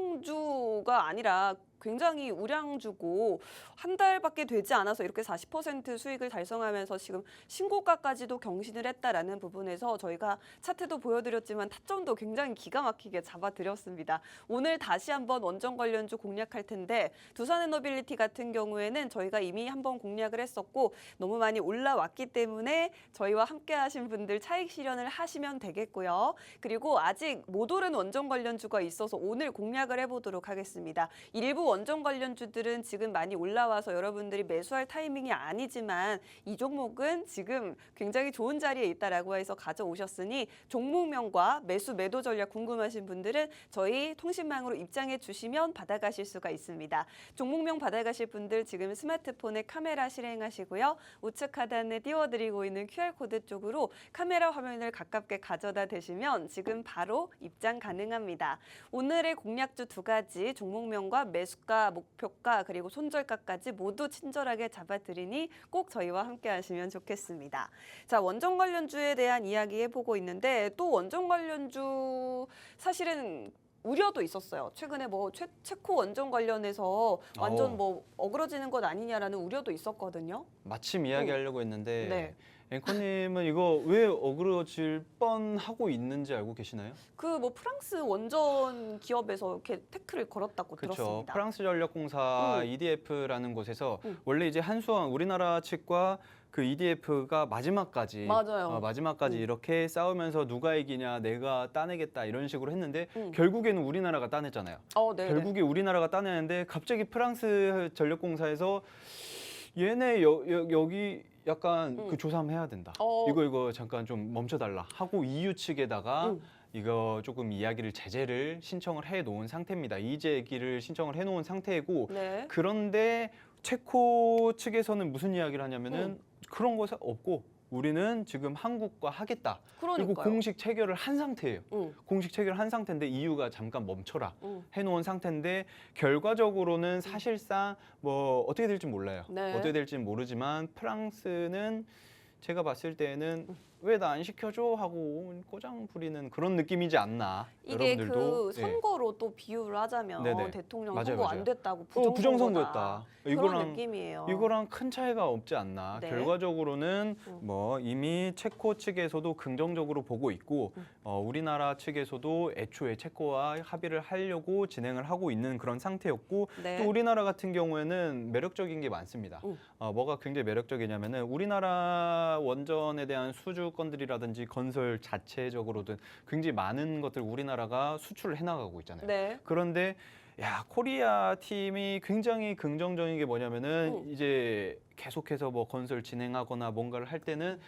[SPEAKER 1] 소형주가 아니라 굉장히 우량주고 한 달밖에 되지 않아서 이렇게 40% 수익을 달성하면서 지금 신고가까지도 경신을 했다라는 부분에서 저희가 차트도 보여드렸지만 타점도 굉장히 기가 막히게 잡아드렸습니다. 오늘 다시 한번 원전 관련주 공략할 텐데 두산에너빌리티 같은 경우에는 저희가 이미 한번 공략을 했었고 너무 많이 올라왔기 때문에 저희와 함께 하신 분들 차익 실현을 하시면 되겠고요. 그리고 아직 못 오른 원전 관련주가 있어서 오늘 공략을 해보도록 하겠습니다. 일부 원전 관련주들은 지금 많이 올라와서 여러분들이 매수할 타이밍이 아니지만 이 종목은 지금 굉장히 좋은 자리에 있다라고 해서 가져오셨으니 종목명과 매도 전략 궁금하신 분들은 저희 통신망으로 입장해 주시면 받아가실 수가 있습니다. 종목명 받아가실 분들 지금 스마트폰에 카메라 실행하시고요. 우측 하단에 띄워드리고 있는 QR코드 쪽으로 카메라 화면을 가깝게 가져다 대시면 지금 바로 입장 가능합니다. 오늘의 공략주 두 가지 종목명과 매수가, 목표가, 그리고 손절가까지 모두 친절하게 잡아드리니 꼭 저희와 함께 하시면 좋겠습니다. 자, 원전 관련주에 대한 이야기 해보고 있는데 또 원전 관련주 사실은 우려도 있었어요. 최근에 뭐 체코 원전 관련해서 완전 뭐 어그러지는 것 아니냐라는 우려도 있었거든요.
[SPEAKER 2] 마침 이야기하려고 했는데
[SPEAKER 1] 네.
[SPEAKER 2] 앵커님은 이거 왜 어그러질 뻔하고 있는지 알고 계시나요?
[SPEAKER 1] 그 뭐 프랑스 원전 기업에서 이렇게 태클을 걸었다고
[SPEAKER 2] 그렇죠.
[SPEAKER 1] 들었습니다.
[SPEAKER 2] 프랑스 전력공사 EDF라는 곳에서
[SPEAKER 1] 음.
[SPEAKER 2] 원래 이제 한수원 우리나라 측과 그 EDF가 마지막까지
[SPEAKER 1] 맞아요.
[SPEAKER 2] 이렇게 싸우면서 누가 이기냐 내가 따내겠다 이런 식으로 했는데
[SPEAKER 1] 음.
[SPEAKER 2] 결국에는 우리나라가 따냈잖아요.
[SPEAKER 1] 네.
[SPEAKER 2] 결국에 우리나라가 따내는데 갑자기 프랑스 전력공사에서 얘네 여기 약간 그 조사해야 된다. 이거 잠깐 좀 멈춰달라 하고 EU 측에다가 이거 조금 제재를 신청을 해 놓은 상태입니다. 이재기를 신청을 해 놓은 상태이고
[SPEAKER 1] 네.
[SPEAKER 2] 그런데 체코 측에서는 무슨 이야기를 하냐면은 그런 거 없고 우리는 지금 한국과 하겠다. 그리고
[SPEAKER 1] 그러니까요.
[SPEAKER 2] 공식 체결을 한 상태예요. 공식 체결을 한 상태인데 EU가 잠깐 멈춰라 해놓은 상태인데 결과적으로는 사실상 뭐 어떻게 될지 몰라요.
[SPEAKER 1] 네.
[SPEAKER 2] 어떻게 될지 모르지만 프랑스는 제가 봤을 때는 왜 나 안 시켜줘 하고 꼬장 부리는 그런 느낌이지 않나.
[SPEAKER 1] 이게
[SPEAKER 2] 여러분들도
[SPEAKER 1] 그 선거로 또 비유를 하자면
[SPEAKER 2] 네네.
[SPEAKER 1] 대통령
[SPEAKER 2] 맞아요,
[SPEAKER 1] 선거
[SPEAKER 2] 맞아요.
[SPEAKER 1] 안 됐다고
[SPEAKER 2] 부정선거였다.
[SPEAKER 1] 그런 느낌이에요.
[SPEAKER 2] 이거랑 큰 차이가 없지 않나.
[SPEAKER 1] 네.
[SPEAKER 2] 결과적으로는 뭐 이미 체코 측에서도 긍정적으로 보고 있고 우리나라 측에서도 애초에 체코와 합의를 하려고 진행을 하고 있는 그런 상태였고
[SPEAKER 1] 네.
[SPEAKER 2] 또 우리나라 같은 경우에는 매력적인 게 많습니다. 뭐가 굉장히 매력적이냐면은 우리나라 코리아 원전에 대한 수주 건들이라든지 건설 자체적으로든 굉장히 많은 것들 우리나라가 수출을 해나가고 있잖아요.
[SPEAKER 1] 네.
[SPEAKER 2] 그런데 야, 코리아 팀이 굉장히 긍정적인 게 뭐냐면은 이제 계속해서 뭐 건설 진행하거나 뭔가를 할 때는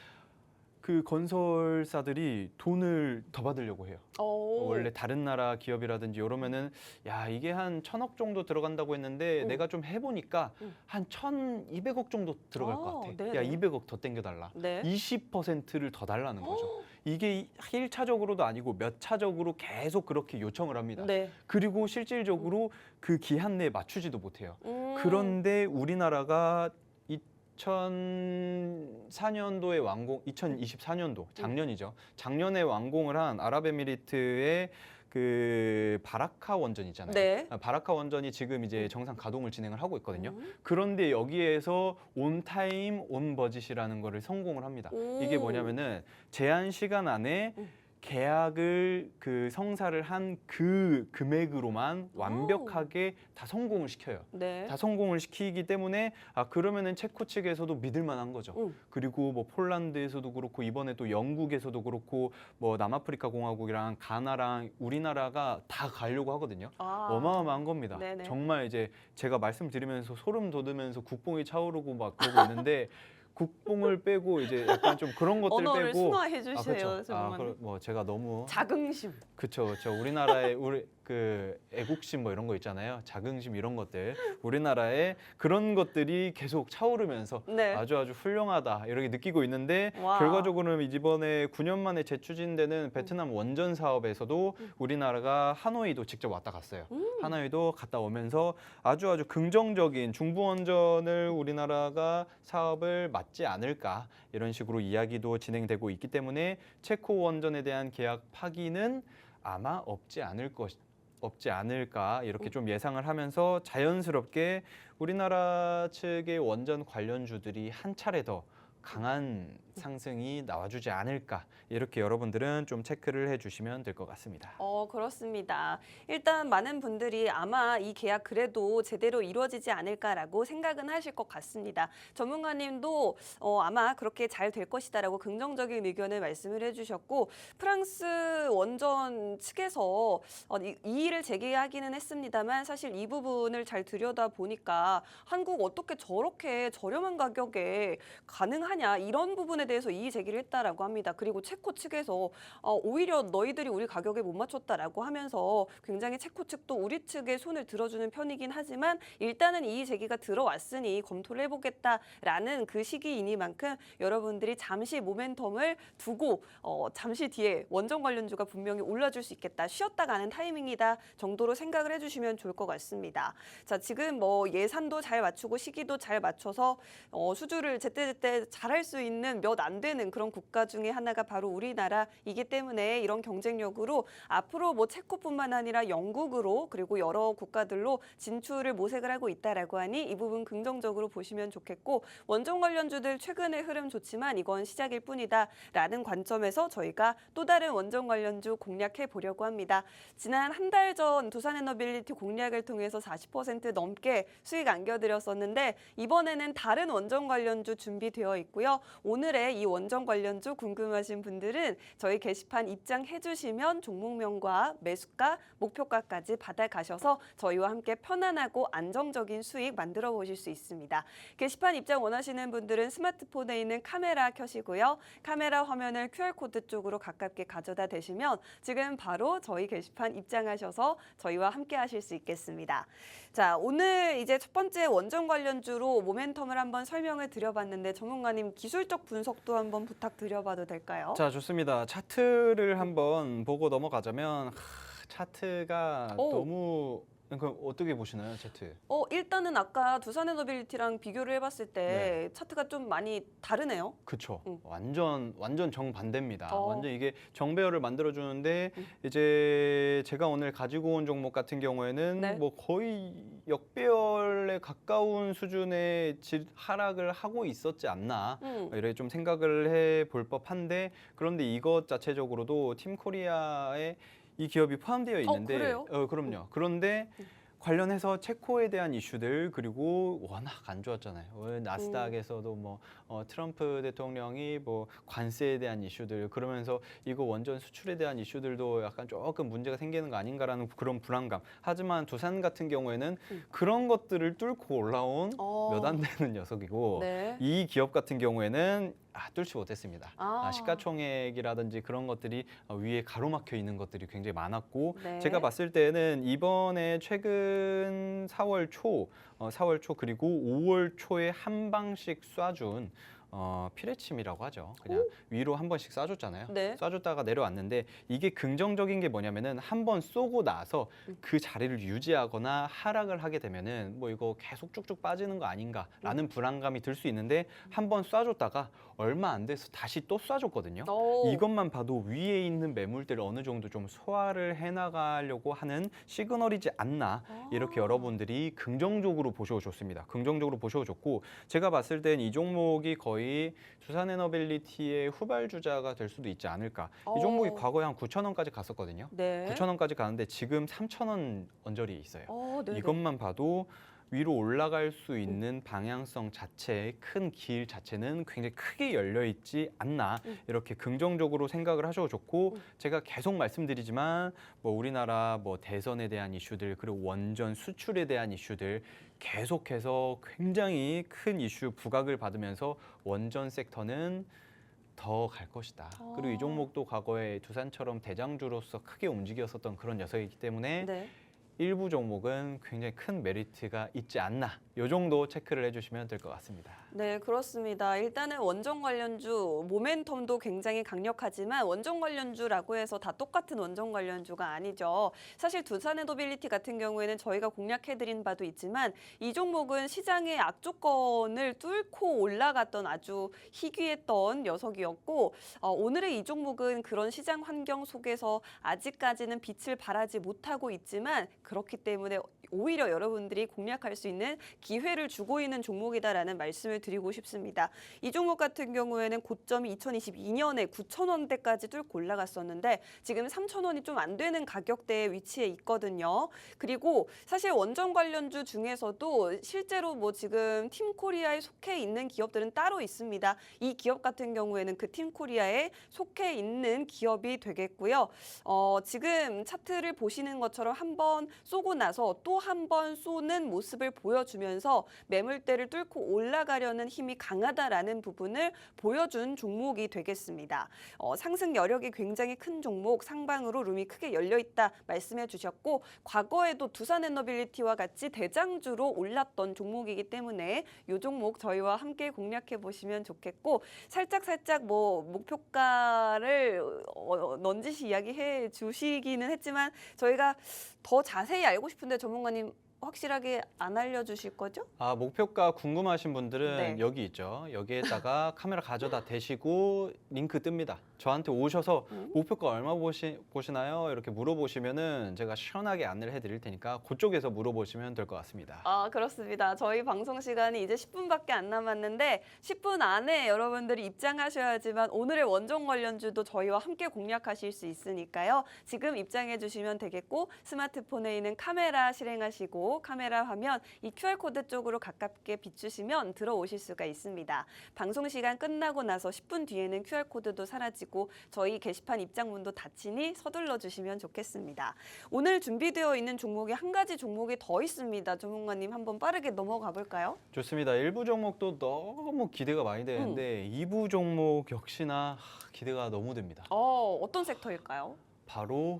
[SPEAKER 2] 그 건설사들이 돈을 더 받으려고 해요. 원래 다른 나라 기업이라든지 이러면은 야, 이게 한 1,000억 정도 들어간다고 했는데 내가 좀 해보니까 한 1,200억 정도 들어갈 것 같아.
[SPEAKER 1] 네네.
[SPEAKER 2] 야, 200억 더 땡겨달라.
[SPEAKER 1] 네.
[SPEAKER 2] 20%를 더 달라는 거죠. 이게 1차적으로도 아니고 몇 차적으로 계속 그렇게 요청을 합니다.
[SPEAKER 1] 네.
[SPEAKER 2] 그리고 실질적으로 그 기한 내에 맞추지도 못해요.
[SPEAKER 1] 음.
[SPEAKER 2] 그런데 우리나라가 2024년도에 완공, 2024년도 작년이죠. 작년에 완공을 한 아랍에미리트의 그 바라카 원전 있잖아요.
[SPEAKER 1] 네.
[SPEAKER 2] 바라카 원전이 지금 이제 정상 가동을 진행을 하고 있거든요. 그런데 여기에서 온 타임 온 버짓이라는 거를 성공을 합니다. 이게 뭐냐면은 제한 시간 안에 계약을 그 성사를 한 그 금액으로만 완벽하게 다 성공을 시켜요.
[SPEAKER 1] 네.
[SPEAKER 2] 다 성공을 시키기 때문에 그러면은 체코 측에서도 믿을 만한 거죠. 그리고 뭐 폴란드에서도 그렇고 이번에 또 영국에서도 그렇고 뭐 남아프리카 공화국이랑 가나랑 우리나라가 다 가려고 하거든요. 어마어마한 겁니다.
[SPEAKER 1] 네네.
[SPEAKER 2] 정말 이제 제가 말씀드리면서 소름 돋으면서 국뽕이 차오르고 막 그러고 있는데 국뽕을 빼고 이제 약간 좀 그런 것들
[SPEAKER 1] 언어를
[SPEAKER 2] 빼고
[SPEAKER 1] 순화해 주세요.
[SPEAKER 2] 그렇죠. 뭐 제가 너무
[SPEAKER 1] 자긍심.
[SPEAKER 2] 그쵸. 우리나라의 우리 그 애국심 뭐 이런 거 있잖아요. 자긍심 이런 것들. 우리나라의 그런 것들이 계속 차오르면서
[SPEAKER 1] 네.
[SPEAKER 2] 아주 훌륭하다 이렇게 느끼고 있는데
[SPEAKER 1] 와.
[SPEAKER 2] 결과적으로는 이번에 9년 만에 재추진되는 베트남 원전 사업에서도 우리나라가 하노이도 직접 왔다 갔어요. 하노이도 갔다 오면서 아주 긍정적인 중부 원전을 우리나라가 사업을 맡지 않을까 이런 식으로 이야기도 진행되고 있기 때문에 체코 원전에 대한 계약 파기는 아마 없지 않을까 이렇게 좀 예상을 하면서 자연스럽게 우리나라 측의 원전 관련주들이 한 차례 더 강한 상승이 나와주지 않을까 이렇게 여러분들은 좀 체크를 해주시면 될 것 같습니다.
[SPEAKER 1] 그렇습니다. 일단 많은 분들이 아마 이 계약 그래도 제대로 이루어지지 않을까라고 생각은 하실 것 같습니다. 전문가님도 아마 그렇게 잘 될 것이다라고 긍정적인 의견을 말씀을 해주셨고 프랑스 원전 측에서 이 일을 제기하기는 했습니다만 사실 이 부분을 잘 들여다보니까 한국 어떻게 저렇게 저렴한 가격에 가능하냐 이런 부분에 대해서 이의 제기를 했다라고 합니다. 그리고 체코 측에서 오히려 너희들이 우리 가격에 못 맞췄다라고 하면서 굉장히 체코 측도 우리 측에 손을 들어주는 편이긴 하지만 일단은 이의 제기가 들어왔으니 검토를 해보겠다라는 그 시기이니만큼 여러분들이 잠시 모멘텀을 두고 잠시 뒤에 원전 관련주가 분명히 올라줄 수 있겠다. 쉬었다 가는 타이밍이다 정도로 생각을 해주시면 좋을 것 같습니다. 자, 지금 뭐 예산도 잘 맞추고 시기도 잘 맞춰서 수주를 제때제때 잘할 수 있는 몇 안 되는 그런 국가 중에 하나가 바로 우리나라이기 때문에 이런 경쟁력으로 앞으로 뭐 체코뿐만 아니라 영국으로 그리고 여러 국가들로 진출을 모색을 하고 있다라고 하니 이 부분 긍정적으로 보시면 좋겠고 원전 관련주들 최근의 흐름 좋지만 이건 시작일 뿐이다라는 관점에서 저희가 또 다른 원전 관련주 공략해 보려고 합니다. 지난 한 달 전 두산에너빌리티 공략을 통해서 40% 넘게 수익 안겨드렸었는데 이번에는 다른 원전 관련주 준비되어 있고요. 오늘의 이 원전 관련주 궁금하신 분들은 저희 게시판 입장해 주시면 종목명과 매수가, 목표가까지 받아가셔서 저희와 함께 편안하고 안정적인 수익 만들어 보실 수 있습니다. 게시판 입장 원하시는 분들은 스마트폰에 있는 카메라 켜시고요. 카메라 화면을 QR코드 쪽으로 가깝게 가져다 대시면 지금 바로 저희 게시판 입장하셔서 저희와 함께 하실 수 있겠습니다. 자, 오늘 이제 첫 번째 원전 관련주로 모멘텀을 한번 설명을 드려봤는데 전문가님 기술적 분석도 한번 부탁드려봐도 될까요?
[SPEAKER 2] 자, 좋습니다. 차트를 한번 보고 넘어가자면 차트가 너무 그럼 어떻게 보시나요, 차트?
[SPEAKER 1] 일단은 아까 두산에너빌리티랑 비교를 해봤을 때 차트가 좀 많이 다르네요.
[SPEAKER 2] 그렇죠. 완전 정반대입니다.
[SPEAKER 1] 어.
[SPEAKER 2] 완전 이게 정배열을 만들어주는데 이제 제가 오늘 가지고 온 종목 같은 경우에는
[SPEAKER 1] 네.
[SPEAKER 2] 뭐 거의 역배열에 가까운 수준의 하락을 하고 있었지 않나 이렇게 좀 생각을 해볼 법한데 그런데 이것 자체적으로도 팀코리아의 이 기업이 포함되어 있는데
[SPEAKER 1] 그래요?
[SPEAKER 2] 그럼요. 그런데 관련해서 체코에 대한 이슈들 그리고 워낙 안 좋았잖아요. 나스닥에서도 뭐 트럼프 대통령이 뭐 관세에 대한 이슈들 그러면서 이거 원전 수출에 대한 이슈들도 약간 조금 문제가 생기는 거 아닌가라는 그런 불안감. 하지만 두산 같은 경우에는 그런 것들을 뚫고 올라온 몇 안 되는 녀석이고
[SPEAKER 1] 네.
[SPEAKER 2] 이 기업 같은 경우에는 뚫지 못했습니다.
[SPEAKER 1] 아.
[SPEAKER 2] 시가총액이라든지 그런 것들이 위에 가로막혀 있는 것들이 굉장히 많았고
[SPEAKER 1] 네.
[SPEAKER 2] 제가 봤을 때는 이번에 최근 4월 초 그리고 5월 초에 한 방씩 쏴준 피레침이라고 하죠. 그냥 위로 한 번씩 쏴줬잖아요.
[SPEAKER 1] 네.
[SPEAKER 2] 쏴줬다가 내려왔는데 이게 긍정적인 게 뭐냐면은 한 번 쏘고 나서 그 자리를 유지하거나 하락을 하게 되면은 뭐 이거 계속 쭉쭉 빠지는 거 아닌가라는 불안감이 들 수 있는데 한 번 쏴줬다가 얼마 안 돼서 다시 또 쏴줬거든요.
[SPEAKER 1] 오.
[SPEAKER 2] 이것만 봐도 위에 있는 매물대를 어느 정도 좀 소화를 해나가려고 하는 시그널이지 않나 이렇게 여러분들이 긍정적으로 보셔도 좋습니다. 긍정적으로 보셔도 좋고 제가 봤을 땐 이 종목이 거의 두산에너빌리티의 후발주자가 될 수도 있지 않을까. 이 종목이 과거에 한 9,000원까지 갔었거든요.
[SPEAKER 1] 네.
[SPEAKER 2] 9,000원까지 가는데 지금 3,000원 언저리에 있어요.
[SPEAKER 1] 네네.
[SPEAKER 2] 이것만 봐도 위로 올라갈 수 있는 방향성 자체의 큰 길 자체는 굉장히 크게 열려 있지 않나 이렇게 긍정적으로 생각을 하셔도 좋고 제가 계속 말씀드리지만 뭐 우리나라 뭐 대선에 대한 이슈들 그리고 원전 수출에 대한 이슈들 계속해서 굉장히 큰 이슈 부각을 받으면서 원전 섹터는 더 갈 것이다. 그리고 이 종목도 과거에 두산처럼 대장주로서 크게 움직였었던 그런 녀석이기 때문에
[SPEAKER 1] 네.
[SPEAKER 2] 일부 종목은 굉장히 큰 메리트가 있지 않나. 이 정도 체크를 해주시면 될 것 같습니다.
[SPEAKER 1] 네, 그렇습니다. 일단은 원전 관련주 모멘텀도 굉장히 강력하지만 원전 관련주라고 해서 다 똑같은 원전 관련주가 아니죠. 사실 두산에너빌리티 같은 경우에는 저희가 공략해드린 바도 있지만 이 종목은 시장의 악조건을 뚫고 올라갔던 아주 희귀했던 녀석이었고 오늘의 이 종목은 그런 시장 환경 속에서 아직까지는 빛을 발하지 못하고 있지만 그렇기 때문에 오히려 여러분들이 공략할 수 있는 기회를 주고 있는 종목이다라는 말씀을 드리고 싶습니다. 이 종목 같은 경우에는 고점이 2022년에 9,000원대까지 뚫고 올라갔었는데 지금 3,000원이 좀 안 되는 가격대에 위치해 있거든요. 그리고 사실 원전 관련주 중에서도 실제로 뭐 지금 팀코리아에 속해 있는 기업들은 따로 있습니다. 이 기업 같은 경우에는 그 팀코리아에 속해 있는 기업이 되겠고요. 지금 차트를 보시는 것처럼 한번 쏘고 나서 또 한 번 쏘는 모습을 보여주면서 매물대를 뚫고 올라가려는 힘이 강하다라는 부분을 보여준 종목이 되겠습니다. 상승 여력이 굉장히 큰 종목, 상방으로 룸이 크게 열려 있다 말씀해 주셨고 과거에도 두산에너빌리티와 같이 대장주로 올랐던 종목이기 때문에 이 종목 저희와 함께 공략해 보시면 좋겠고 살짝 뭐 목표가를 넌지시 이야기해 주시기는 했지만 저희가 더 자세히 알고 싶은데 전문가님 확실하게 안 알려주실 거죠?
[SPEAKER 2] 목표가 궁금하신 분들은
[SPEAKER 1] 네.
[SPEAKER 2] 여기 있죠. 여기에다가 카메라 가져다 대시고 링크 뜹니다. 저한테 오셔서 목표가 얼마 보시나요? 이렇게 물어보시면은 제가 시원하게 안내를 해드릴 테니까 그쪽에서 물어보시면 될 것 같습니다.
[SPEAKER 1] 그렇습니다. 저희 방송 시간이 이제 10분밖에 안 남았는데 10분 안에 여러분들이 입장하셔야지만 오늘의 원전 관련주도 저희와 함께 공략하실 수 있으니까요. 지금 입장해 주시면 되겠고 스마트폰에 있는 카메라 실행하시고 카메라 화면 이 QR코드 쪽으로 가깝게 비추시면 들어오실 수가 있습니다. 방송 시간 끝나고 나서 10분 뒤에는 QR코드도 사라지고 저희 게시판 입장문도 닫히니 서둘러 주시면 좋겠습니다. 오늘 준비되어 있는 종목이 한 가지 종목이 더 있습니다. 전문가님 한번 빠르게 넘어가 볼까요?
[SPEAKER 2] 좋습니다. 1부 종목도 너무 기대가 많이 되는데 2부 종목 역시나 기대가 너무 됩니다.
[SPEAKER 1] 어떤 섹터일까요?
[SPEAKER 2] 바로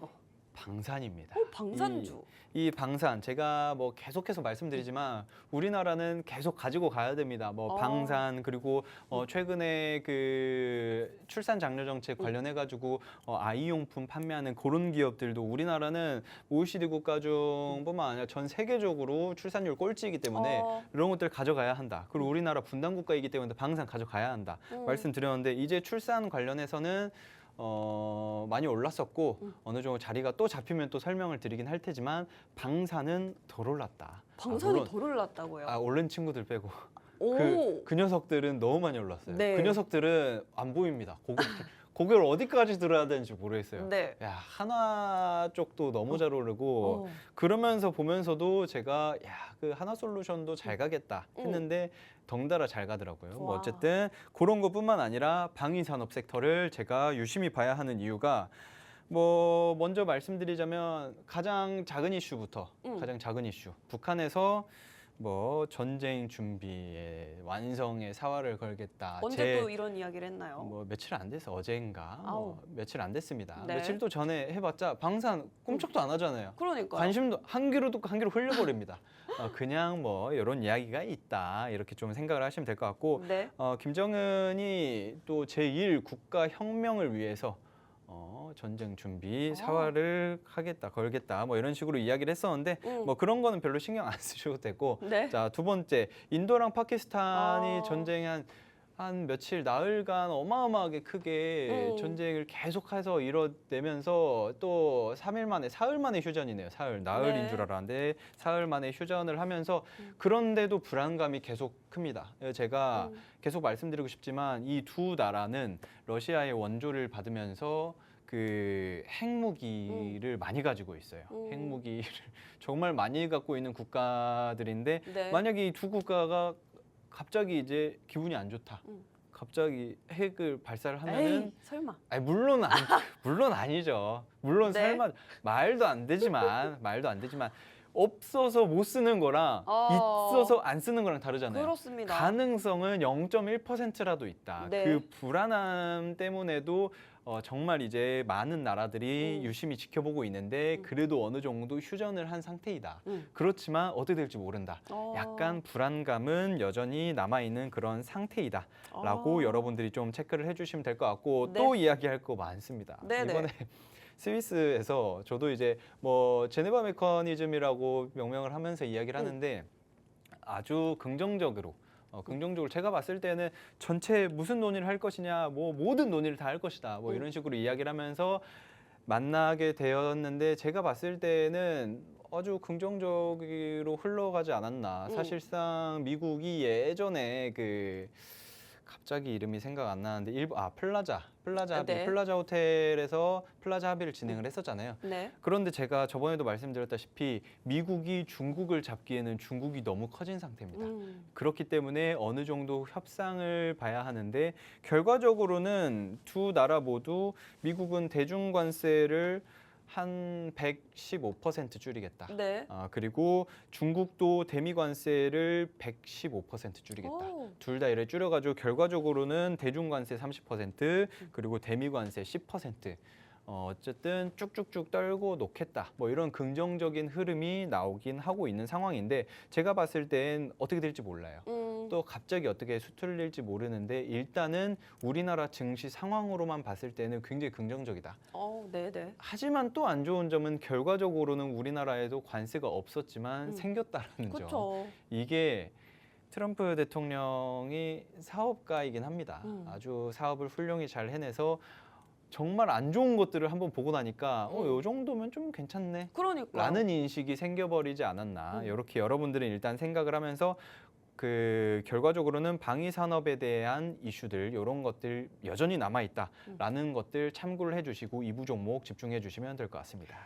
[SPEAKER 2] 방산입니다.
[SPEAKER 1] 방산주.
[SPEAKER 2] 이 방산 제가 뭐 계속해서 말씀드리지만 우리나라는 계속 가지고 가야 됩니다. 뭐 방산 그리고 최근에 그 출산 장려 정책 관련해 가지고 아이용품 판매하는 그런 기업들도 우리나라는 OECD 국가 중뿐만 아니라 전 세계적으로 출산율 꼴찌이기 때문에 이런 것들 가져가야 한다. 그리고 우리나라 분단 국가이기 때문에 방산 가져가야 한다. 말씀드렸는데 이제 출산 관련해서는 많이 올랐었고 어느 정도 자리가 또 잡히면 또 설명을 드리긴 할 테지만 방산은 덜 올랐다.
[SPEAKER 1] 방산이 덜 올랐다고요?
[SPEAKER 2] 오른 친구들 빼고
[SPEAKER 1] 오.
[SPEAKER 2] 그 녀석들은 너무 많이 올랐어요.
[SPEAKER 1] 네.
[SPEAKER 2] 그 녀석들은 안 보입니다. 고개를 어디까지 들어야 되는지 모르겠어요.
[SPEAKER 1] 네.
[SPEAKER 2] 야, 한화 쪽도 너무 잘 오르고
[SPEAKER 1] 어.
[SPEAKER 2] 그러면서 보면서도 제가 그 한화솔루션도 잘 가겠다 했는데 덩달아 잘 가더라고요. 뭐
[SPEAKER 1] 와.
[SPEAKER 2] 어쨌든 그런 것뿐만 아니라 방위산업 섹터를 제가 유심히 봐야 하는 이유가 뭐 먼저 말씀드리자면 가장 작은 이슈부터 가장 작은 이슈. 북한에서 뭐 전쟁 준비에 완성의 사활을 걸겠다.
[SPEAKER 1] 언제 또 이런 이야기를 했나요?
[SPEAKER 2] 뭐 며칠 안 돼서 어제인가
[SPEAKER 1] 아우.
[SPEAKER 2] 며칠 안 됐습니다.
[SPEAKER 1] 네.
[SPEAKER 2] 며칠 또 전에 해봤자 방산 꿈쩍도 안 하잖아요.
[SPEAKER 1] 그러니까요.
[SPEAKER 2] 관심도 한 귀로 듣고 한 귀로 흘려버립니다. 그냥 뭐 이런 이야기가 있다 이렇게 좀 생각을 하시면 될 것 같고
[SPEAKER 1] 네.
[SPEAKER 2] 김정은이 또 제1 국가혁명을 위해서 전쟁 준비 사활을 하겠다 걸겠다 뭐 이런 식으로 이야기를 했었는데 뭐 그런 거는 별로 신경 안 쓰셔도 되고
[SPEAKER 1] 네.
[SPEAKER 2] 자, 두 번째 인도랑 파키스탄이
[SPEAKER 1] 아.
[SPEAKER 2] 전쟁 한 며칠 나흘간 어마어마하게 크게 전쟁을 계속해서 이뤄내면서 또 3일 만에 사흘 만에 휴전이네요. 사흘 나흘인
[SPEAKER 1] 네.
[SPEAKER 2] 줄 알았는데 사흘 만에 휴전을 하면서 그런데도 불안감이 계속 큽니다. 제가 계속 말씀드리고 싶지만 이 두 나라는 러시아의 원조를 받으면서 그 핵무기를 많이 가지고 있어요. 핵무기를 정말 많이 갖고 있는 국가들인데
[SPEAKER 1] 네.
[SPEAKER 2] 만약에 이 두 국가가 갑자기 이제 기분이 안 좋다. 갑자기 핵을 발사를 하면은
[SPEAKER 1] 에이, 설마.
[SPEAKER 2] 아니 물론 아니죠. 물론
[SPEAKER 1] 네.
[SPEAKER 2] 설마 말도 안 되지만 없어서 못 쓰는 거랑 있어서 안 쓰는 거랑 다르잖아요.
[SPEAKER 1] 그렇습니다.
[SPEAKER 2] 가능성은 0.1%라도 있다.
[SPEAKER 1] 네.
[SPEAKER 2] 그 불안함 때문에도 정말 이제 많은 나라들이 유심히 지켜보고 있는데 그래도 어느 정도 휴전을 한 상태이다. 그렇지만 어떻게 될지 모른다. 약간 불안감은 여전히 남아있는 그런 상태이다. 라고 여러분들이 좀 체크를 해주시면 될 것 같고
[SPEAKER 1] 네.
[SPEAKER 2] 또 이야기할 거 많습니다.
[SPEAKER 1] 네네.
[SPEAKER 2] 이번에 스위스에서 저도 이제 뭐 제네바 메커니즘이라고 명명을 하면서 이야기를 하는데 아주 긍정적으로 제가 봤을 때는 전체 무슨 논의를 할 것이냐 뭐 모든 논의를 다 할 것이다 뭐 이런 식으로 이야기를 하면서 만나게 되었는데 제가 봤을 때는 아주 긍정적으로 흘러가지 않았나. 사실상 미국이 예전에 그 갑자기 이름이 생각 안 나는데 플라자 합의,
[SPEAKER 1] 네.
[SPEAKER 2] 플라자 호텔에서 플라자 합의를 진행을 했었잖아요.
[SPEAKER 1] 네.
[SPEAKER 2] 그런데 제가 저번에도 말씀드렸다시피 미국이 중국을 잡기에는 중국이 너무 커진 상태입니다. 그렇기 때문에 어느 정도 협상을 봐야 하는데 결과적으로는 두 나라 모두 미국은 대중관세를 한 115% 줄이겠다.
[SPEAKER 1] 네.
[SPEAKER 2] 그리고 중국도 대미관세를 115% 줄이겠다. 둘 다 이래 줄여가지고 결과적으로는 대중관세 30% 그리고 대미관세 10% 어쨌든 쭉쭉쭉 떨고 놓겠다. 뭐 이런 긍정적인 흐름이 나오긴 하고 있는 상황인데 제가 봤을 땐 어떻게 될지 몰라요. 또 갑자기 어떻게 수틀릴지 모르는데 일단은 우리나라 증시 상황으로만 봤을 때는 굉장히 긍정적이다.
[SPEAKER 1] 네네.
[SPEAKER 2] 하지만 또 안 좋은 점은 결과적으로는 우리나라에도 관세가 없었지만 생겼다라는 점.
[SPEAKER 1] 그렇죠.
[SPEAKER 2] 이게 트럼프 대통령이 사업가이긴 합니다. 아주 사업을 훌륭히 잘 해내서 정말 안 좋은 것들을 한번 보고 나니까 요 정도면 좀 괜찮네.
[SPEAKER 1] 그러니까.
[SPEAKER 2] 라는 인식이 생겨버리지 않았나. 이렇게 여러분들은 일단 생각을 하면서 그 결과적으로는 방위 산업에 대한 이슈들 이런 것들 여전히 남아 있다라는 것들 참고를 해주시고 2부 종목 집중해 주시면 될 것 같습니다.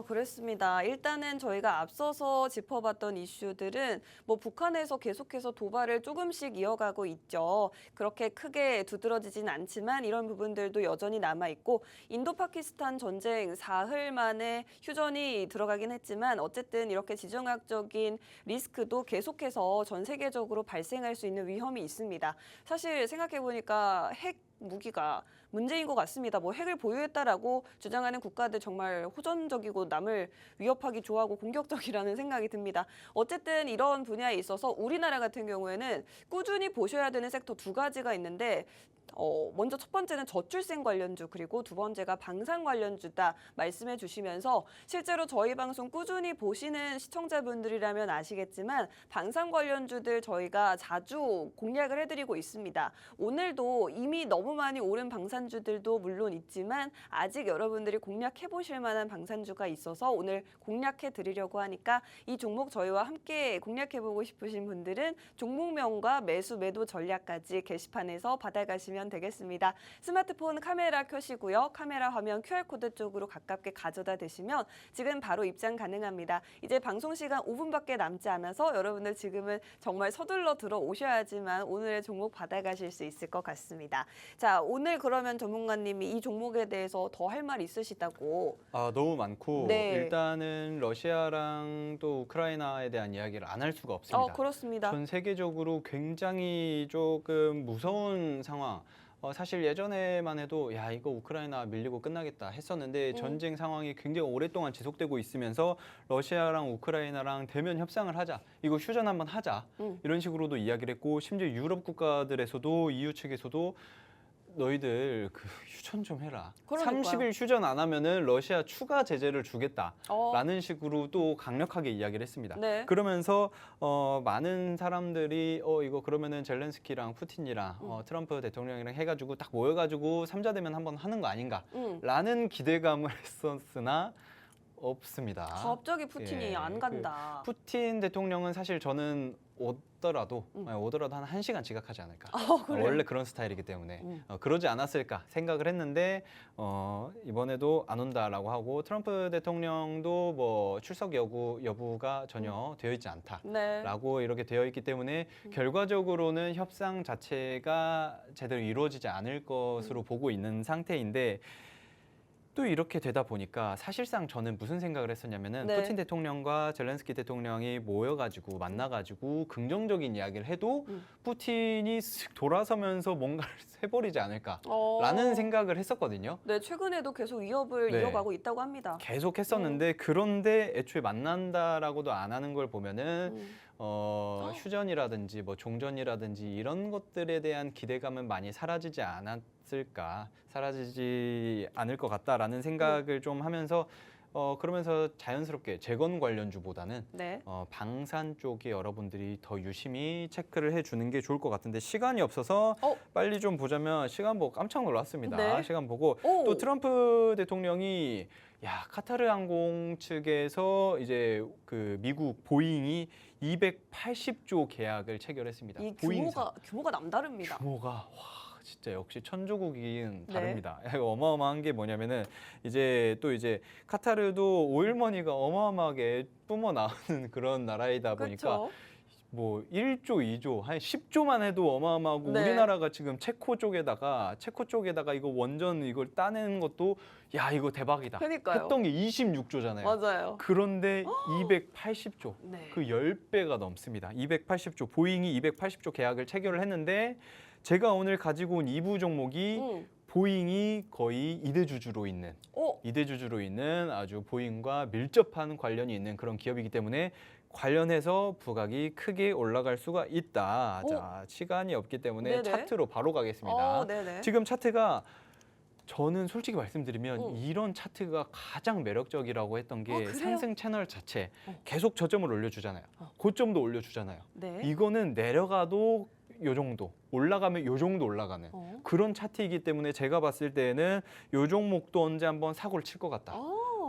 [SPEAKER 1] 그렇습니다. 일단은 저희가 앞서서 짚어봤던 이슈들은 뭐 북한에서 계속해서 도발을 조금씩 이어가고 있죠. 그렇게 크게 두드러지진 않지만 이런 부분들도 여전히 남아 있고 인도 파키스탄 전쟁 사흘 만에 휴전이 들어가긴 했지만 어쨌든 이렇게 지정학적인 리스크도 계속해서 전 세계적으로 발생할 수 있는 위험이 있습니다. 사실 생각해보니까 핵 무기가 문제인 것 같습니다. 뭐 핵을 보유했다라고 주장하는 국가들 정말 호전적이고 남을 위협하기 좋아하고 공격적이라는 생각이 듭니다. 어쨌든 이런 분야에 있어서 우리나라 같은 경우에는 꾸준히 보셔야 되는 섹터 두 가지가 있는데 먼저 첫 번째는 저출생 관련주 그리고 두 번째가 방산 관련주다 말씀해 주시면서 실제로 저희 방송 꾸준히 보시는 시청자분들이라면 아시겠지만 방산 관련주들 저희가 자주 공략을 해드리고 있습니다. 오늘도 이미 너무 너무 많이 오른 방산주들도 물론 있지만 아직 여러분들이 공략해 보실 만한 방산주가 있어서 오늘 공략해 드리려고 하니까 이 종목 저희와 함께 공략해 보고 싶으신 분들은 종목명과 매수 매도 전략까지 게시판에서 받아가시면 되겠습니다. 스마트폰 카메라 켜시고요. 카메라 화면 QR코드 쪽으로 가깝게 가져다 대시면 지금 바로 입장 가능합니다. 이제 방송 시간 5분밖에 남지 않아서 여러분들 지금은 정말 서둘러 들어오셔야지만 오늘의 종목 받아가실 수 있을 것 같습니다. 자, 오늘 그러면 전문가님이 이 종목에 대해서 더 할 말 있으시다고.
[SPEAKER 2] 아, 너무 많고
[SPEAKER 1] 네.
[SPEAKER 2] 일단은 러시아랑 또 우크라이나에 대한 이야기를 안 할 수가 없습니다.
[SPEAKER 1] 그렇습니다.
[SPEAKER 2] 전 세계적으로 굉장히 조금 무서운 상황. 사실 예전에만 해도 야 이거 우크라이나 밀리고 끝나겠다 했었는데 전쟁 상황이 굉장히 오랫동안 지속되고 있으면서 러시아랑 우크라이나랑 대면 협상을 하자. 이거 휴전 한번 하자. 이런 식으로도 이야기를 했고 심지어 유럽 국가들에서도 EU 측에서도 너희들 그 휴전 좀 해라.
[SPEAKER 1] 그러니까요.
[SPEAKER 2] 30일 휴전 안 하면은 러시아 추가 제재를
[SPEAKER 1] 어.
[SPEAKER 2] 주겠다라는 식으로 또 강력하게 이야기를 했습니다.
[SPEAKER 1] 네.
[SPEAKER 2] 그러면서 많은 사람들이 이거 그러면은 젤렌스키랑 푸틴이랑 트럼프 대통령이랑 해가지고 딱 모여가지고 삼자대면 한번 하는 거 아닌가라는 기대감을 했었으나 없습니다.
[SPEAKER 1] 갑자기 푸틴이
[SPEAKER 2] 예,
[SPEAKER 1] 안 간다.
[SPEAKER 2] 푸틴 대통령은 사실 저는 오더라도 한 1시간 지각하지 않을까.
[SPEAKER 1] 그래요?
[SPEAKER 2] 원래 그런 스타일이기 때문에 그러지 않았을까 생각을 했는데 이번에도 안 온다라고 하고 트럼프 대통령도 뭐 출석 여부가 전혀 되어 있지 않다라고
[SPEAKER 1] 네.
[SPEAKER 2] 이렇게 되어 있기 때문에 결과적으로는 협상 자체가 제대로 이루어지지 않을 것으로 보고 있는 상태인데 또 이렇게 되다 보니까 사실상 저는 무슨 생각을 했었냐면은
[SPEAKER 1] 네.
[SPEAKER 2] 푸틴 대통령과 젤렌스키 대통령이 모여가지고 만나가지고 긍정적인 이야기를 해도 푸틴이 슥 돌아서면서 뭔가를 해버리지 않을까라는 생각을 했었거든요.
[SPEAKER 1] 네, 최근에도 계속 위협을
[SPEAKER 2] 네.
[SPEAKER 1] 이어가고 있다고 합니다.
[SPEAKER 2] 계속 했었는데 그런데 애초에 만난다라고도 안 하는 걸 보면은 휴전이라든지 뭐 종전이라든지 이런 것들에 대한 기대감은 많이 사라지지 않았을까, 사라지지 않을 것 같다라는 생각을 좀 하면서 그러면서 자연스럽게 재건 관련주보다는
[SPEAKER 1] 네.
[SPEAKER 2] 방산 쪽에 여러분들이 더 유심히 체크를 해주는 게 좋을 것 같은데 시간이 없어서 빨리 좀 보자면 시간 보고 깜짝 놀랐습니다.
[SPEAKER 1] 네.
[SPEAKER 2] 시간 보고
[SPEAKER 1] 오.
[SPEAKER 2] 또 트럼프 대통령이 카타르 항공 측에서 이제 그 미국 보잉이 280조 계약을 체결했습니다.
[SPEAKER 1] 이
[SPEAKER 2] 보잉사.
[SPEAKER 1] 규모가 남다릅니다.
[SPEAKER 2] 규모가 진짜 역시 천조국이긴
[SPEAKER 1] 네.
[SPEAKER 2] 다릅니다. 어마어마한 게 뭐냐면은 이제 카타르도 오일머니가 어마어마하게 뿜어 나오는 그런 나라이다 보니까
[SPEAKER 1] 그렇죠.
[SPEAKER 2] 뭐 1조, 2조, 한 10조만 해도 어마어마하고
[SPEAKER 1] 네.
[SPEAKER 2] 우리나라가 지금 체코 쪽에다가 이거 원전 이걸 따내는 것도 야 이거 대박이다
[SPEAKER 1] 그러니까요.
[SPEAKER 2] 했던 게 26조잖아요.
[SPEAKER 1] 맞아요.
[SPEAKER 2] 그런데 280조
[SPEAKER 1] 네.
[SPEAKER 2] 그 10배가 넘습니다. 280조 보잉이 280조 계약을 체결을 했는데 제가 오늘 가지고 온 2부 종목이 보잉이 거의 이대주주로 있는 아주 보잉과 밀접한 관련이 있는 그런 기업이기 때문에 관련해서 부각이 크게 올라갈 수가 있다. 자, 시간이 없기 때문에
[SPEAKER 1] 네네.
[SPEAKER 2] 차트로 바로 가겠습니다.
[SPEAKER 1] 네네.
[SPEAKER 2] 지금 차트가 저는 솔직히 말씀드리면 이런 차트가 가장 매력적이라고 했던 게
[SPEAKER 1] 그래요?
[SPEAKER 2] 상승 채널 자체 계속 저점을 올려주잖아요. 고점도 올려주잖아요.
[SPEAKER 1] 네.
[SPEAKER 2] 이거는 내려가도 요 정도, 올라가면 요 정도 올라가는 그런 차트이기 때문에 제가 봤을 때는 요 종목도 언제 한번 사고를 칠 것 같다.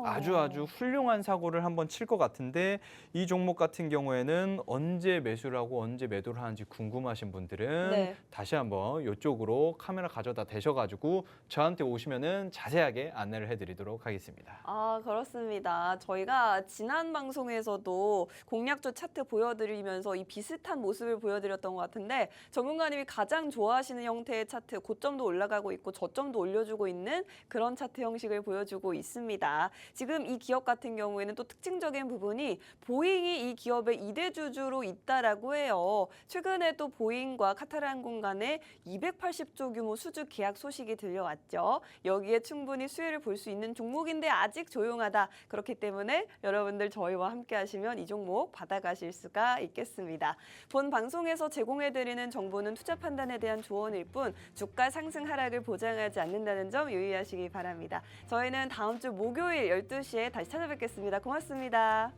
[SPEAKER 2] 아주 훌륭한 사고를 한번 칠 것 같은데 이 종목 같은 경우에는 언제 매수를 하고 언제 매도를 하는지 궁금하신 분들은
[SPEAKER 1] 네.
[SPEAKER 2] 다시 한번 이쪽으로 카메라 가져다 대셔가지고 저한테 오시면은 자세하게 안내를 해드리도록 하겠습니다.
[SPEAKER 1] 그렇습니다. 저희가 지난 방송에서도 공략주 차트 보여드리면서 이 비슷한 모습을 보여드렸던 것 같은데 전문가님이 가장 좋아하시는 형태의 차트, 고점도 올라가고 있고 저점도 올려주고 있는 그런 차트 형식을 보여주고 있습니다. 지금 이 기업 같은 경우에는 또 특징적인 부분이 보잉이 이 기업의 이대주주로 있다라고 해요. 최근에 또 보잉과 카타르 항공 간에 280조 규모 수주 계약 소식이 들려왔죠. 여기에 충분히 수혜를 볼 수 있는 종목인데 아직 조용하다. 그렇기 때문에 여러분들 저희와 함께 하시면 이 종목 받아가실 수가 있겠습니다. 본 방송에서 제공해드리는 정보는 투자 판단에 대한 조언일 뿐 주가 상승 하락을 보장하지 않는다는 점 유의하시기 바랍니다. 저희는 다음 주 목요일 12시에 다시 찾아뵙겠습니다. 고맙습니다.